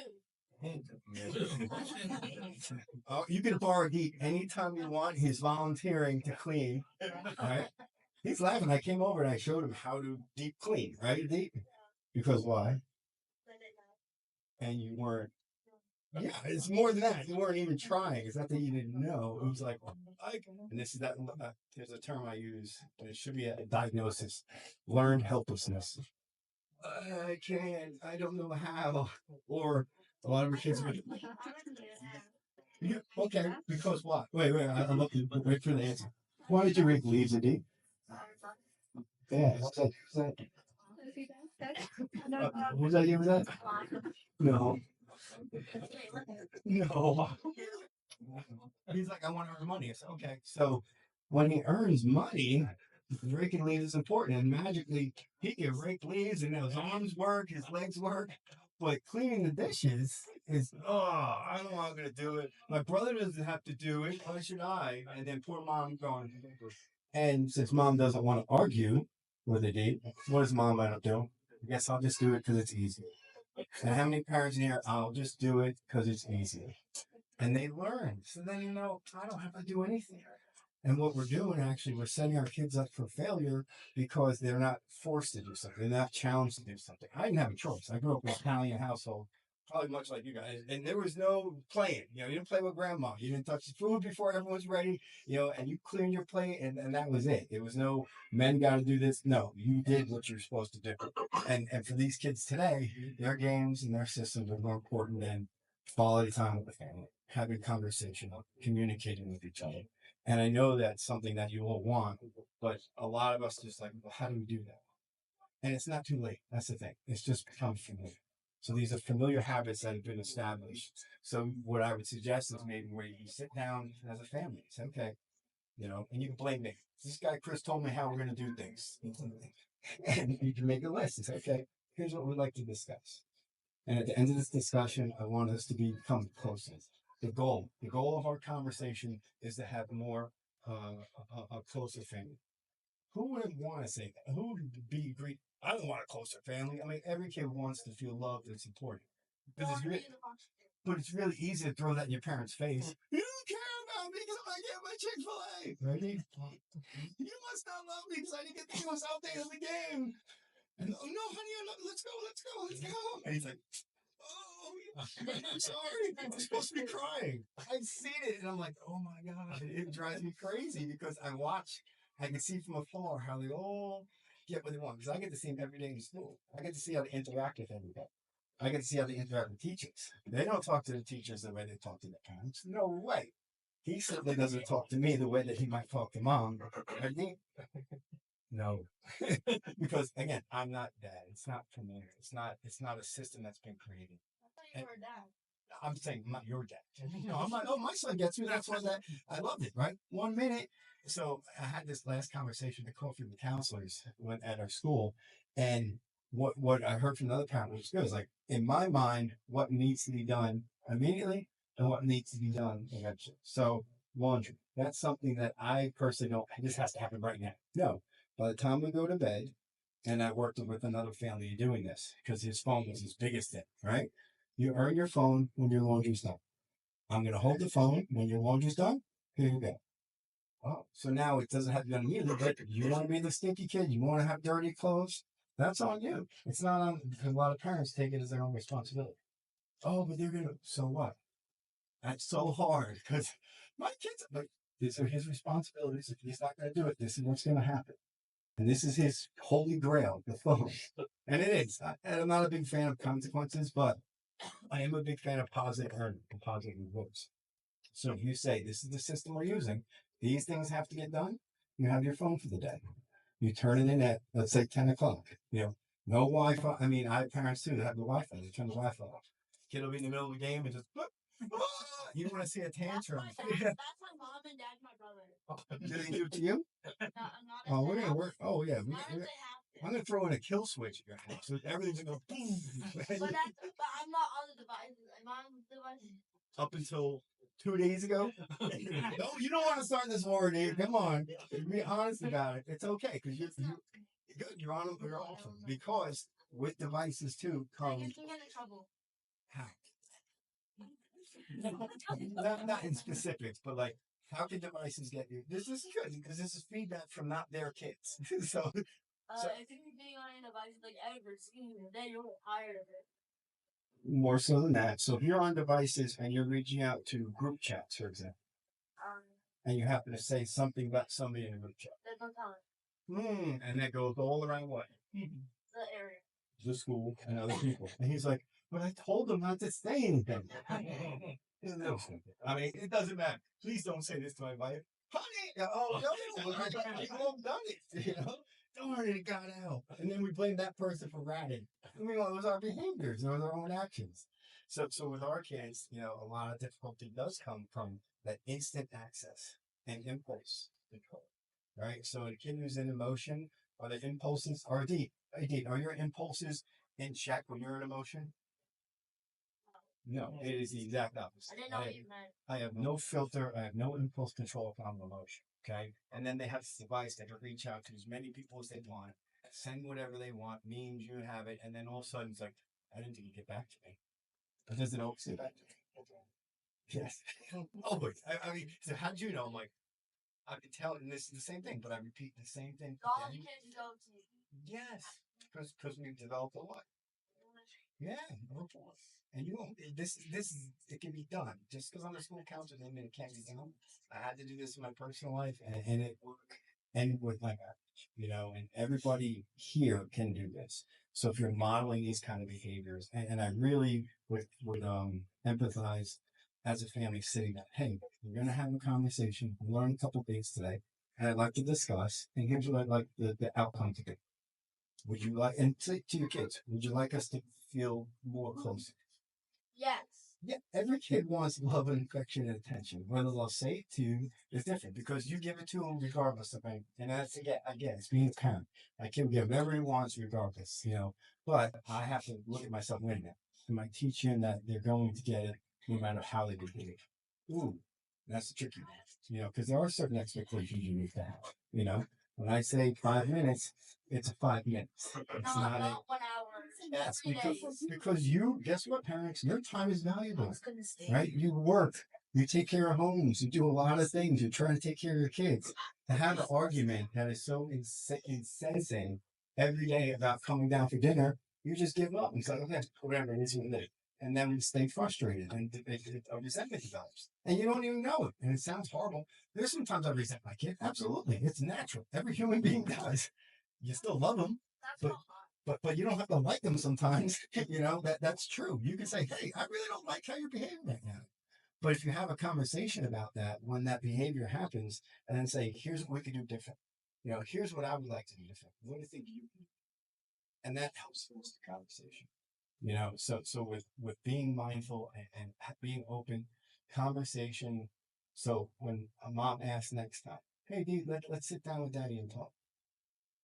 Oh, you can borrow Geek anytime you want. He's volunteering to clean. Right? He's laughing. I came over and I showed him how to deep clean, right? Deep. Because why? And you weren't. Yeah, it's more than that. You weren't even trying. It's not that you didn't know. It was like, and this is that. There's a term I use, and it should be a diagnosis: learned helplessness. I can't. I don't know how. Or a lot of our kids are. Yeah, okay, because what? Wait, I'm looking. Wait for the answer. Why did you rake leaves, Indeed? Yeah, what's that? Who's that? Was that? No. No. He's like, I want to earn money. I said, okay. So when he earns money, raking leaves is important. And magically, he can rake leaves and his arms work, his legs work. But cleaning the dishes is, I don't know how I'm going to do it. My brother doesn't have to do it. Why should I? And then poor mom going. And since mom doesn't want to argue with a date, what does mom end up doing? I guess I'll just do it because it's easy. And how many parents in here, I'll just do it because it's easy. And they learn. So then, I don't have to do anything. And what we're doing actually, we're setting our kids up for failure because they're not forced to do something. They're not challenged to do something. I didn't have a choice. I grew up in an Italian household, probably much like you guys, and there was no playing. You didn't play with grandma. You didn't touch the food before everyone's ready, and you cleaned your plate, and that was it. It was no men got to do this. No, you did what you're supposed to do. And for these kids today, their games and their systems are more important than quality time with the family, having conversation, communicating with each other. And I know that's something that you all want, but a lot of us just like, well, how do we do that? And it's not too late. That's the thing. It's just become familiar. So these are familiar habits that have been established. So what I would suggest is maybe where you sit down as a family, say, okay, and you can blame me. This guy Chris told me how we're going to do things, and you can make a list. It's okay. Here's what we'd like to discuss. And at the end of this discussion, I want us to become closer. The goal of our conversation is to have more a closer family. Who wouldn't want to say that? Who would be agree? I don't want a closer family. I mean, every kid wants to feel loved and supported. But it's really easy to throw that in your parents' face. You don't care about me because I get my Chick-fil-A. Ready? You must not love me because I didn't get the most out there in the game. And oh no, honey, let's go. And he's like, oh, I'm sorry. I'm supposed to be crying. I've seen it, and I'm like, oh my god, it drives me crazy because I can see from afar how they all get what they want. Because I get to see them every day in school. I get to see how they interact with everybody. I get to see how they interact with teachers. They don't talk to the teachers the way they talk to their parents. No way. He certainly doesn't talk to me the way that he might talk to mom. I think no, because again, I'm not dad. It's not familiar. It's not. It's not a system that's been created. And I'm saying I'm not your dad. I'm like, oh, my son gets me. That's why that I loved it. Right, 1 minute. So I had this last conversation at coffee with the counselors when at our school, and what I heard from another parent was good. It was like in my mind, what needs to be done immediately and what needs to be done eventually. So laundry. That's something that I personally don't. This has to happen right now. No, by the time we go to bed, and I worked with another family doing this because his phone was his biggest thing, right? You earn your phone when your laundry's done. I'm going to hold the phone when your laundry's done. Here you go. Oh, so now it doesn't have to be on you, but you want to be the stinky kid. You want to have dirty clothes. That's on you. It's not on, because a lot of parents take it as their own responsibility. Oh, but they're going to, so what? That's so hard because my kids, like, these are his responsibilities. If he's not going to do it, this is what's going to happen. And this is his holy grail, the phone. And it is. And I'm not a big fan of consequences, but I am a big fan of positive earning and positive rewards. So if you say, this is the system we're using, these things have to get done, you have your phone for the day. You turn it in at, let's say, 10 o'clock. No Wi-Fi. I mean, I have parents too that have the Wi-Fi. They turn the Wi-Fi off. Kid will be in the middle of the game and just, you don't want to see a tantrum. That's my mom and dad, my brother. Do they do it to you? I'm not Oh, we're gonna work. Oh yeah, I'm to. gonna throw in a kill switch at your house. So everything's gonna go boom. But I'm not on the devices. I'm on the devices. Up until 2 days ago. No, you don't want to start this war, dude. Come on, be honest about it. It's okay because you're good. You're on. You're awesome because with devices too I come can get in trouble. how. Not in specifics, but like how can devices get you? This is good because this is feedback from not their kids. so If you're being on a device like ever seen, then you're tired of it. more so than that. So if you're on devices and you're reaching out to group chats, for example, Um, and you happen to say something about somebody in a group chat, there's no time. and that goes all around what? The area. The school and other people. And he's like, but I told them not to say anything. No, I mean, it doesn't matter. Please don't say this to my wife. Honey, oh, no, we've all done it, Darn it, it got out. And then we blame that person for ratting. I mean, it was our behaviors, it was our own actions. So with our kids, a lot of difficulty does come from that instant access and impulse control, right? So a kid who's in emotion, are the impulses, are your impulses in check when you're in emotion? No, it is the exact opposite. I didn't know what you meant. I have no filter. I have no impulse control upon emotion. Okay. And then they have this device that can reach out to as many people as they want, send whatever they want, memes, you have it. And then all of a sudden it's like, I didn't think you'd get back to me. But does it always get back to me? Yes. Always. I mean, so how'd you know? I'm like, I've been telling, and this is the same thing, but I repeat the same thing. All the Again. kids go to. Yes, because we've developed a lot. Yeah, rapport. And you don't. It can be done. Just because I'm a school counselor doesn't mean it can't be done. I had to do this in my personal life, and it and with my marriage, and everybody here can do this. So if you're modeling these kind of behaviors, and I really would empathize as a family sitting down. Hey, we're gonna have a conversation. Learn a couple things today, and I'd like to discuss. And here's what I'd like the outcome to be. Would you like, and say to your kids, would you like us to feel more close? Yes. Yeah, every kid wants love and affection and attention. Whether they'll say it to you is different because you give it to them regardless of anything. And that's again, it's being a parent. My kid will give whatever he wants regardless. But I have to look at myself, wait a minute. Am I teaching that they're going to get it no matter how they behave? Ooh, that's a tricky one, because there are certain expectations you need to have, When I say 5 minutes, it's 5 minutes. It's No, not a, not 1 hour. Yes, Every day. because you guess what, parents, your time is valuable, right? You work, you take care of homes, you do a lot of things. You try to take care of your kids. To have an argument that is so incensing every day about coming down for dinner, you just give up and say, okay, whatever it is, what it is. And then we stay frustrated and a resentment develops. And you don't even know it. And it sounds horrible. There's sometimes I resent my kid. Absolutely. It's natural. Every human being does. You still love them, but but you don't have to like them sometimes. That's true. You can say, hey, I really don't like how you're behaving right now. But if you have a conversation about that when that behavior happens, and then say, here's what we could do different. Here's what I would like to do different. What do you think you can do? And that helps force the conversation. So with being mindful and being open, conversation. So when a mom asks next time, hey, Dee, let's sit down with daddy and talk.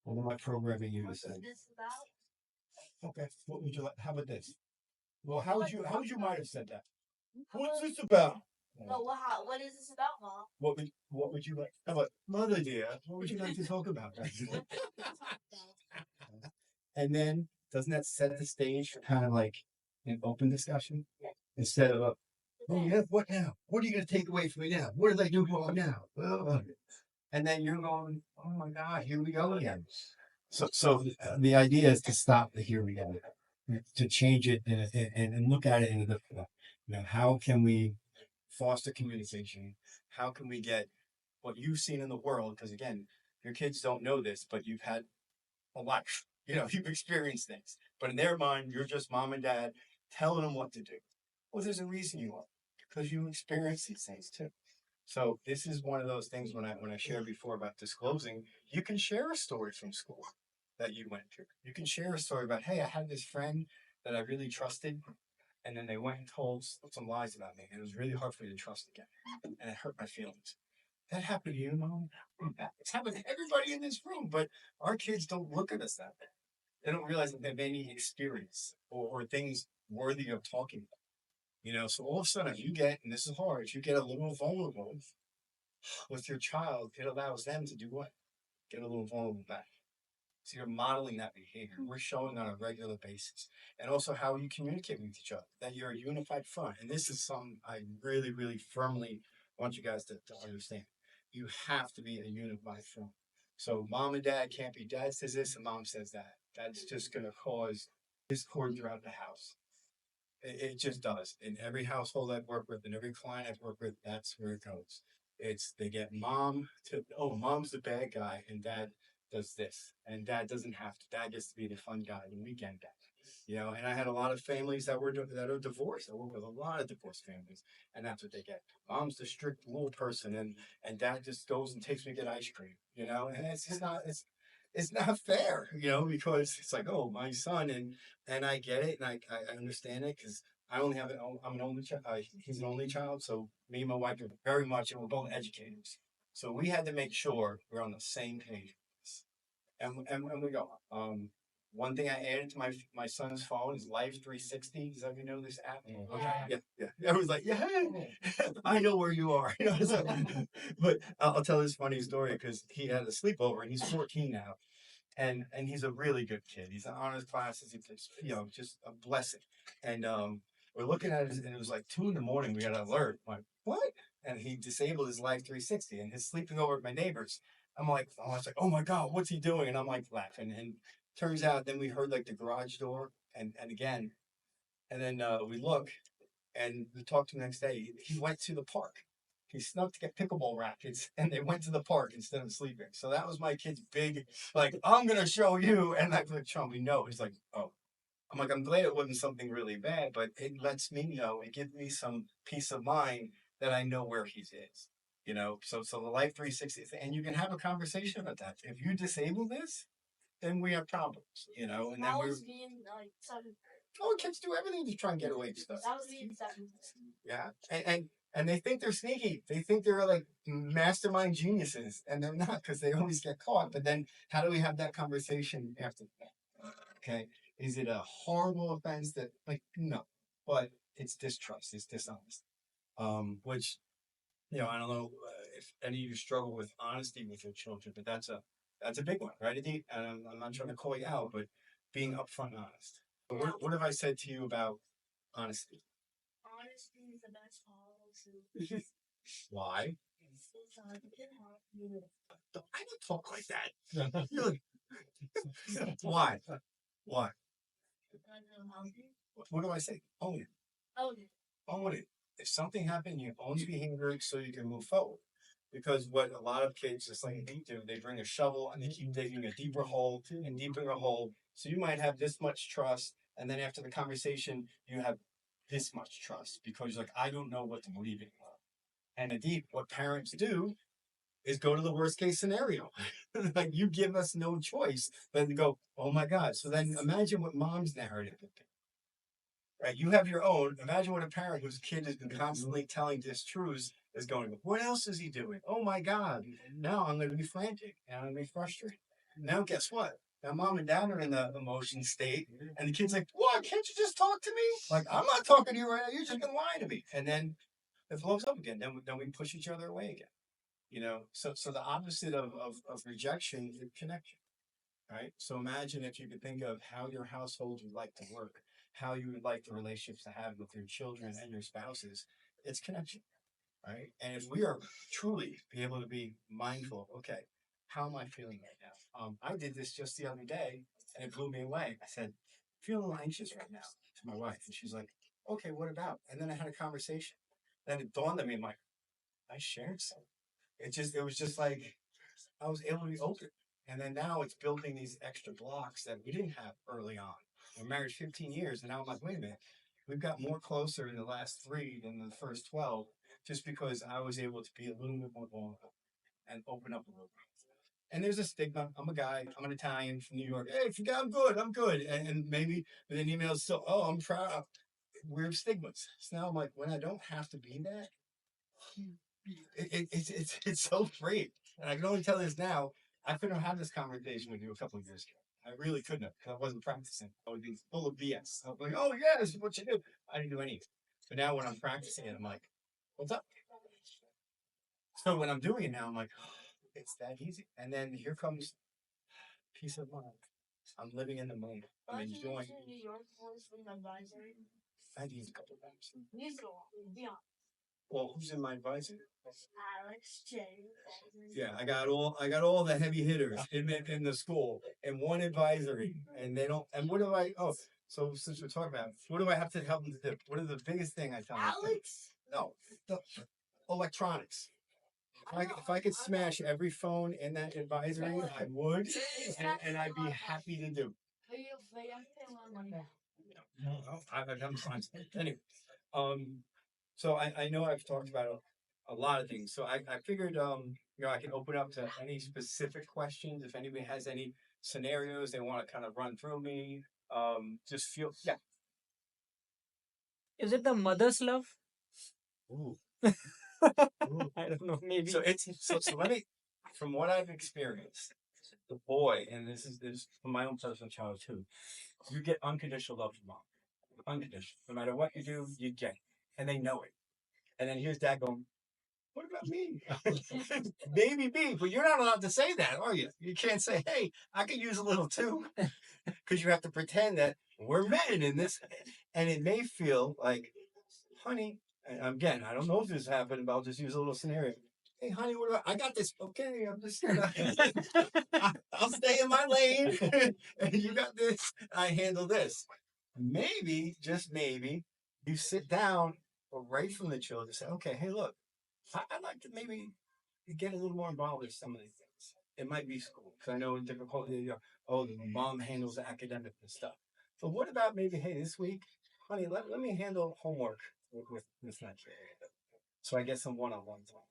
What am I programming you to What's say? this about? Okay, what would you like? How about this? Well, how would you might have said that? What's this about? No, what is this about, Mom? What would you like? How about mother dear? What would you like to talk about? And then doesn't that set the stage for kind of like an open discussion instead of oh yeah, what now? What are you going to take away from me now? What did I do wrong now? And then you're going, oh my God, here we go again. So the idea is to stop the here we go, to change it and look at it in a different way. How can we foster communication? How can we get what you've seen in the world? Because again, your kids don't know this, but you've had a life. You've experienced things. But in their mind, you're just mom and dad telling them what to do. Well, there's a reason you are, because you experience these things too. So this is one of those things when I shared before about disclosing, you can share a story from school that you went through. You can share a story about, hey, I had this friend that I really trusted, and then they went and told some lies about me, and it was really hard for me to trust again, and it hurt my feelings. That happened to you, Mom. It's happened to everybody in this room, but our kids don't look at us that way. They don't realize that they have any experience or things worthy of talking about. So all of a sudden, if you get, and this is hard, if you get a little vulnerable with your child, it allows them to do what? Get a little vulnerable back. So you're modeling that behavior. We're showing on a regular basis. And also how you communicate with each other, that you're a unified front. And this is something I really, really firmly want you guys to understand. You have to be a unified front. So mom and dad can't be, dad says this and mom says that. That's just going to cause discord throughout the house. It just does. In every household I've worked with, and every client I've worked with, that's where it goes. They get mom's the bad guy, and dad does this, and dad doesn't have to. Dad gets to be the fun guy, the weekend guy. And I had a lot of families that are divorced. I work with a lot of divorced families, and that's what they get. Mom's the strict little person, and dad just goes and takes me to get ice cream. And it's just not it's not fair. Because it's like, oh, my son, and I get it, and I understand it because I only have I'm an only child. He's an only child, so me and my wife are very much, and we're both educators. So we had to make sure we're on the same page, and we go. One thing I added to my son's phone is Life 360. Does everybody know this app? Okay. Yeah. I was like, yeah, I know where you are. But I'll tell this funny story because he had a sleepover and he's 14 now. And he's a really good kid. He's in honors classes. He's just a blessing. And we're looking at it, and it was like 2 a.m. We got an alert. I'm like, what? and he disabled his Life 360 and he's sleeping over at my neighbor's. I'm like, oh, I was like, oh my God, what's he doing? And I'm like laughing. And turns out then we heard like the garage door and again, and then we look and we talked to him the next day. He went to the park. He snuck to get pickleball rackets and they went to the park instead of sleeping. So that was my kid's big, like, I'm going to show you. And I'm like, Sean, we know. He's like, oh. I'm like, I'm glad it wasn't something really bad, but it lets me know, it gives me some peace of mind that I know where he is. You know, so the Life 360 thing, and you can have a conversation about that. If you disable this, then we have problems, you know, and then we're being like 7. oh, kids do everything to try and get away with stuff. That was being 7. Yeah. And they think they're sneaky. They think they're like mastermind geniuses, and they're not because they always get caught. But then how do we have that conversation after that? Okay. Is it a horrible offense that like no, but it's distrust, it's dishonest. Which I don't know if any of you struggle with honesty with your children, but that's a big one, right, Adi? And I'm not trying to call you out, but being upfront and honest. What have I said to you about honesty? Honesty is the best policy. Why? You can help you. I don't talk like that. Really? Why? Why? What do I say? Own it. Own it. Own it. If something happened, you own the behavior so you can move forward. Because what a lot of kids, just like they do, they bring a shovel and they keep digging a deeper hole and deeper a hole. So you might have this much trust, and then after the conversation, you have this much trust because you're like, I don't know what to believe anymore. And indeed, what parents do is go to the worst case scenario. Like you give us no choice but to go, oh my God. So then imagine what mom's narrative would be. Right? You have your own. Imagine what a parent whose kid has been constantly telling distruths is going, what else is he doing? Oh my God. Now I'm going to be frantic and I'm going to be frustrated. Now, guess what? Now, mom and dad are in the emotion state, and the kid's like, what? Can't you just talk to me? Like, I'm not talking to you right now. You're just going to lie to me. And then it blows up again. Then we push each other away again. So the opposite of rejection is connection. Right? So imagine if you could think of how your household would like to work, how you would like the relationships to have with your children and your spouses. It's connection, right? And if we are truly be able to be mindful, okay, how am I feeling right now? I did this just the other day, and it blew me away. I said, I feel a little anxious right now to my wife, and she's like, okay, what about? And then I had a conversation. Then it dawned on me, I'm like, I shared something. It was just like I was able to be open. And then now it's building these extra blocks that we didn't have early on. We're married 15 years, and now I'm like, wait a minute, we've got more closer in the last 3 than the first 12, just because I was able to be a little bit more vulnerable and open up a little bit. And there's a stigma. I'm a guy. I'm an Italian from New York. Hey, forget I'm good. I'm good. And maybe with an email still, oh, I'm proud. Weird stigmas. So now I'm like, when I don't have to be that, it's so free. And I can only tell this now. I couldn't have had this conversation with you a couple of years ago. I really couldn't have because I wasn't practicing. I would be full of BS. I was like, oh, yeah, this is what you do. I didn't do anything. But now when I'm practicing it, I'm like, what's up? So when I'm doing it now, I'm like, oh, it's that easy. And then here comes peace of mind. I'm living in the moment. I'm enjoying. New York was an advisory. I used a couple of times. Music, Beyond. Well, who's in my advisor? Alex, Jay. Yeah, I got all the heavy hitters in the school in one advisory, and they don't. And what do I? Oh, so since we're talking about, what do I have to help them to do? What is the biggest thing I tell them? Alex? No, the electronics. If I could smash every phone in that advisory, I would, and I'd be happy to do. Are you afraid I pay a lot of money back? No, I'm fine. Anyway, so I know I've talked about a lot of things. So I figured, I can open up to any specific questions. If anybody has any scenarios they want to kind of run through me, just feel, yeah. Is it the mother's love? Ooh. I don't know. Maybe. So let me, from what I've experienced, the boy, and this is from my own personal child too, you get unconditional love from mom. Unconditional. No matter what you do, you get it. And they know it. And then here's dad going, what about me? Maybe me, but you're not allowed to say that, are you? You can't say, hey, I could use a little too. Because you have to pretend that we're men in this. And it may feel like, honey, And again, I don't know if this happened, but I'll just use a little scenario. Hey, honey, what about, I got this. Okay, I'm just gonna, I'll stay in my lane, and you got this. I handle this. Maybe, just maybe, you sit down right from the children and say, okay, hey, look, I'd like to maybe get a little more involved in some of these things. It might be school, because I know in difficult, oh, the mom handles the academic and stuff. So what about maybe, hey, this week, honey, let me handle homework with my kid. So I get some one-on-one time.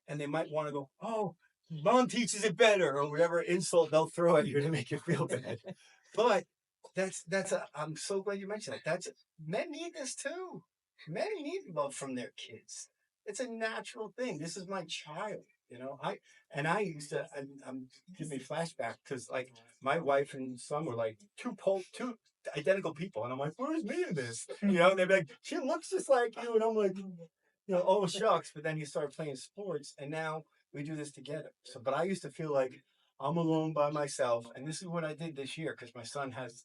And they might want to go, oh, mom teaches it better, or whatever insult they'll throw at you to make you feel bad. But I'm so glad you mentioned that. Men need this too. Men need love from their kids. It's a natural thing. This is my child. I used to, I'm giving me flashback because like my wife and son were like two identical people. And I'm like, where's me in this? And they'd be like, she looks just like you. And I'm like, oh shucks. But then you start playing sports and now we do this together. So, but I used to feel like I'm alone by myself. And this is what I did this year because my son has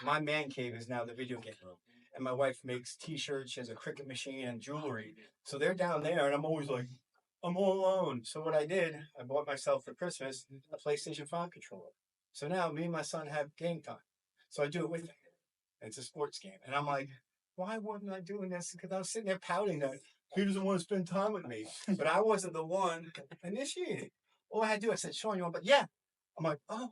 my man cave is now the video game room. And my wife makes t-shirts, she has a cricket machine and jewelry. So they're down there and I'm always like, I'm all alone. So what I did, I bought myself for Christmas a PlayStation 5 controller. So now me and my son have game time. So I do it with him. It's a sports game. And I'm like, why wasn't I doing this? Because I was sitting there pouting that he doesn't want to spend time with me. But I wasn't the one initiating. All I had to do, I said, Sean, you want, but yeah. I'm like, oh.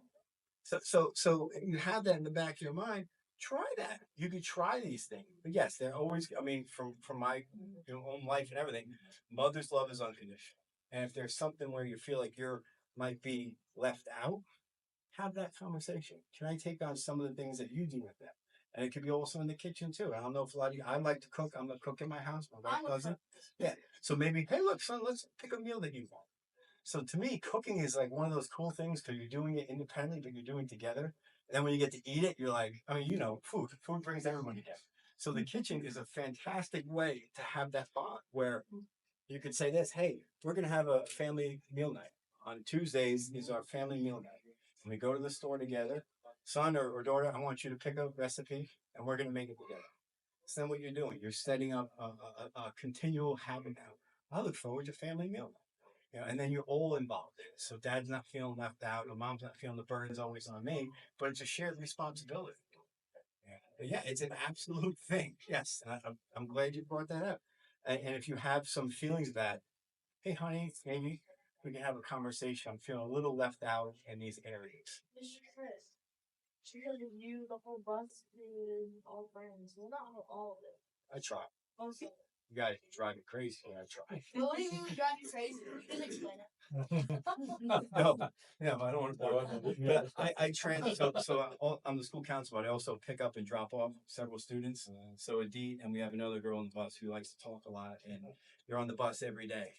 So you have that in the back of your mind. Try that. You could try these things. But yes, they're always, I mean, from my own life and everything, mother's love is unconditional. And if there's something where you feel like you're might be left out, have that conversation. Can I take on some of the things that you do with them? And it could be also in the kitchen too. I don't know if a lot of you, I like to cook. I'm the cook in my house. My wife doesn't. Yeah. So maybe, hey, look, son, let's pick a meal that you want. So to me, cooking is like one of those cool things because you're doing it independently, but you're doing it together. And then when you get to eat it, you're like, I mean, food brings everyone together. So the kitchen is a fantastic way to have that bond where you could say this, hey, we're going to have a family meal night. On Tuesdays is our family meal night. And we go to the store together. Son or daughter, I want you to pick a recipe and we're going to make it together. So then what you're doing, you're setting up a continual habit now. I look forward to family meal night. And then you're all involved in it. So dad's not feeling left out, or mom's not feeling the burden's always on me, but it's a shared responsibility. Yeah, it's an absolute thing. Yes, and I'm glad you brought that up. And if you have some feelings of that, hey, honey, maybe we can have a conversation. I'm feeling a little left out in these areas. Mr. Chris, she doesn't use the whole bus with all friends. Well, not all of it. I try. Also, You guys drive me crazy. I try. what do you mean drive you crazy? You can explain it. No, I don't want to. But I trans. I'm the school council, but I also pick up and drop off several students. So Indeed, and we have another girl on the bus who likes to talk a lot, and they're on the bus every day,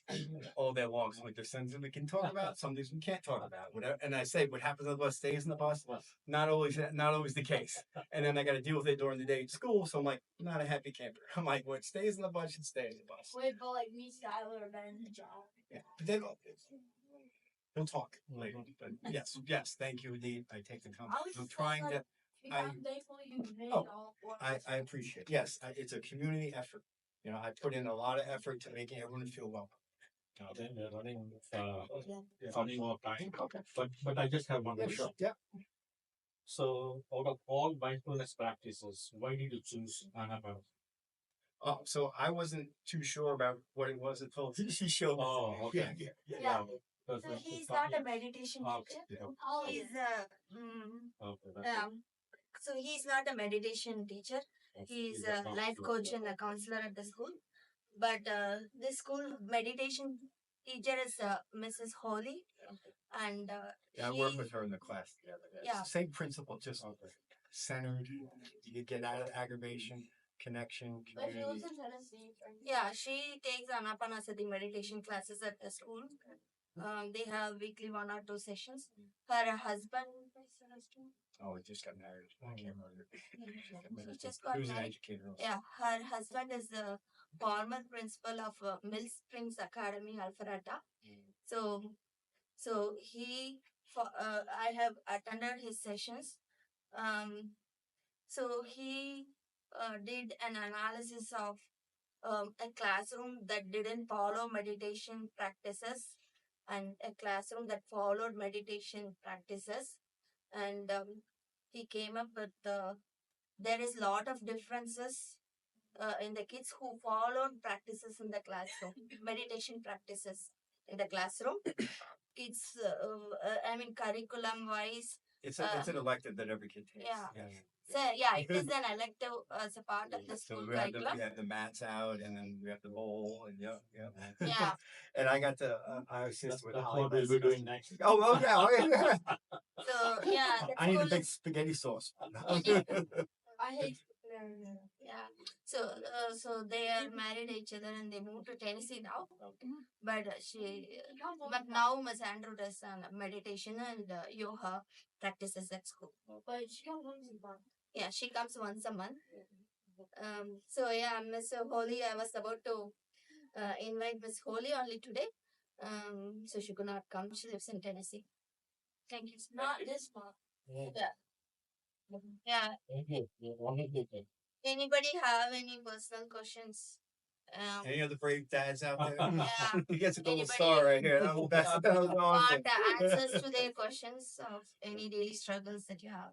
all day long. So like, there's things that we can talk about, some things we can't talk about. Whatever. And I say, what happens on the bus stays in the bus. Not always the case. And then I got to deal with it during the day at school. So I'm like, not a happy camper. I'm like, what stays in the bus should stay in the bus. Wait, but like me, Skylar, Ben, and John. Yeah, but then we'll talk later. But yes, thank you, Indeed. I take the compliment. I'm trying to. I'm thankful you made Oh, all four. I appreciate it. Yes, it's a community effort. I put in a lot of effort to make everyone feel welcome. Then we're running out of time. Okay. But I just have one Yeah, question. sure. Yeah. So out of all mindfulness practices, why did you choose Anapanasati? Oh, so I wasn't too sure about what it was until she showed me. Oh, okay. Yeah. Because So he's not a meditation Okay. teacher. Yeah. He's Okay. That's so he's not a meditation teacher. He's a life coach and a counselor at the school. But this school meditation teacher is Mrs. Holly, and Yeah, I work with her in the class together. Yeah. Same principle, just centered. You get out of aggravation, connection, But she lives community. in Tennessee. Yeah, she takes Anapanasati meditation classes at the school. They have weekly 1 or 2 sessions. Her husband. Oh, he just got married. I can't remember. He just got He was an married. educator. Also. Yeah, her husband is the former principal of Mill Springs Academy, Alpharetta. So I have attended his sessions. So he did an analysis of a classroom that didn't follow meditation practices and a classroom that followed meditation practices. And he came up with there is lot of differences in the kids who followed practices in the classroom, meditation practices in the classroom. Kids, I mean, curriculum wise, It's an elective that every kid takes. yeah. Yeah. So yeah, it is an elective as a part of the So school we have curriculum. the mats out, and then we have the bowl, and yeah. Yeah. And I got to I assist with That's Holly what we'll be lessons. doing next. Oh yeah, So yeah, the I need a school big is spaghetti sauce. I hate yeah. So they are married each other and they moved to Tennessee now. But but now Miss Andrew does meditation and yoga practices at school. Yeah, she comes once a month. So yeah, Miss Holly, I was about to invite Miss Holly only today. So she could not come. She lives in Tennessee. Thank you. Not this month. Yeah. Yeah. Anybody have any personal questions? Any other brave dads out there? Yeah. He gets a gold Anybody star right here. That was awesome. want the answers to their questions of any daily struggles that you have?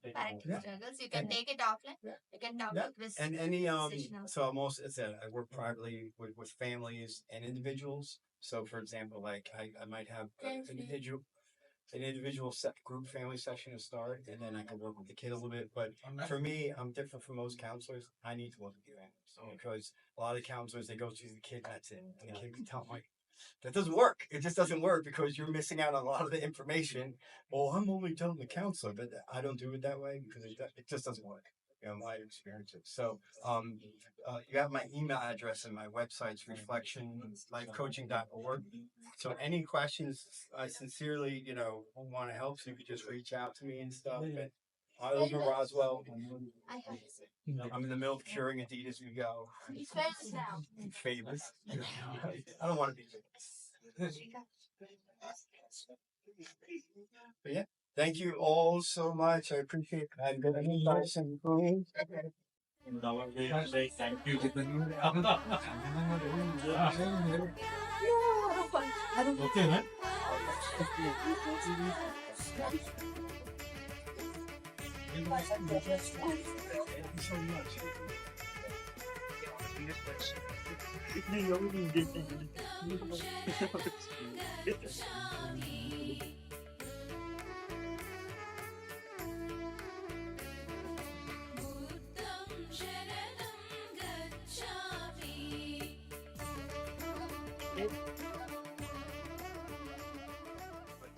Parenting Yeah. struggles. You can And- take it offline. Yeah. You can talk Yeah. to Chris. And any Session so I'm also I work privately with families and individuals. So for example, like I might have an individual group family session to start, and then I can work with the kid a little bit. But for me, I'm different from most counselors. I need to work with the families because a lot of counselors they go to the kid, that's it, and the kid can tell them like that doesn't work. It just doesn't work because you're missing out on a lot of the information. Well, I'm only telling the counselor, but I don't do it that way because it just doesn't work. My experiences. So, you have my email address and my website's reflectionlifecoaching.org. So, any questions, I sincerely, want to help. So you could just reach out to me and stuff. And I live in Roswell. I have I'm in the middle of curing Adidas. We go. He's famous now. Famous. I don't want to be famous. But yeah, thank you all so much. I appreciate it. I've been an in-person room. In our way to say thank you to the new. Okay, man.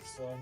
So,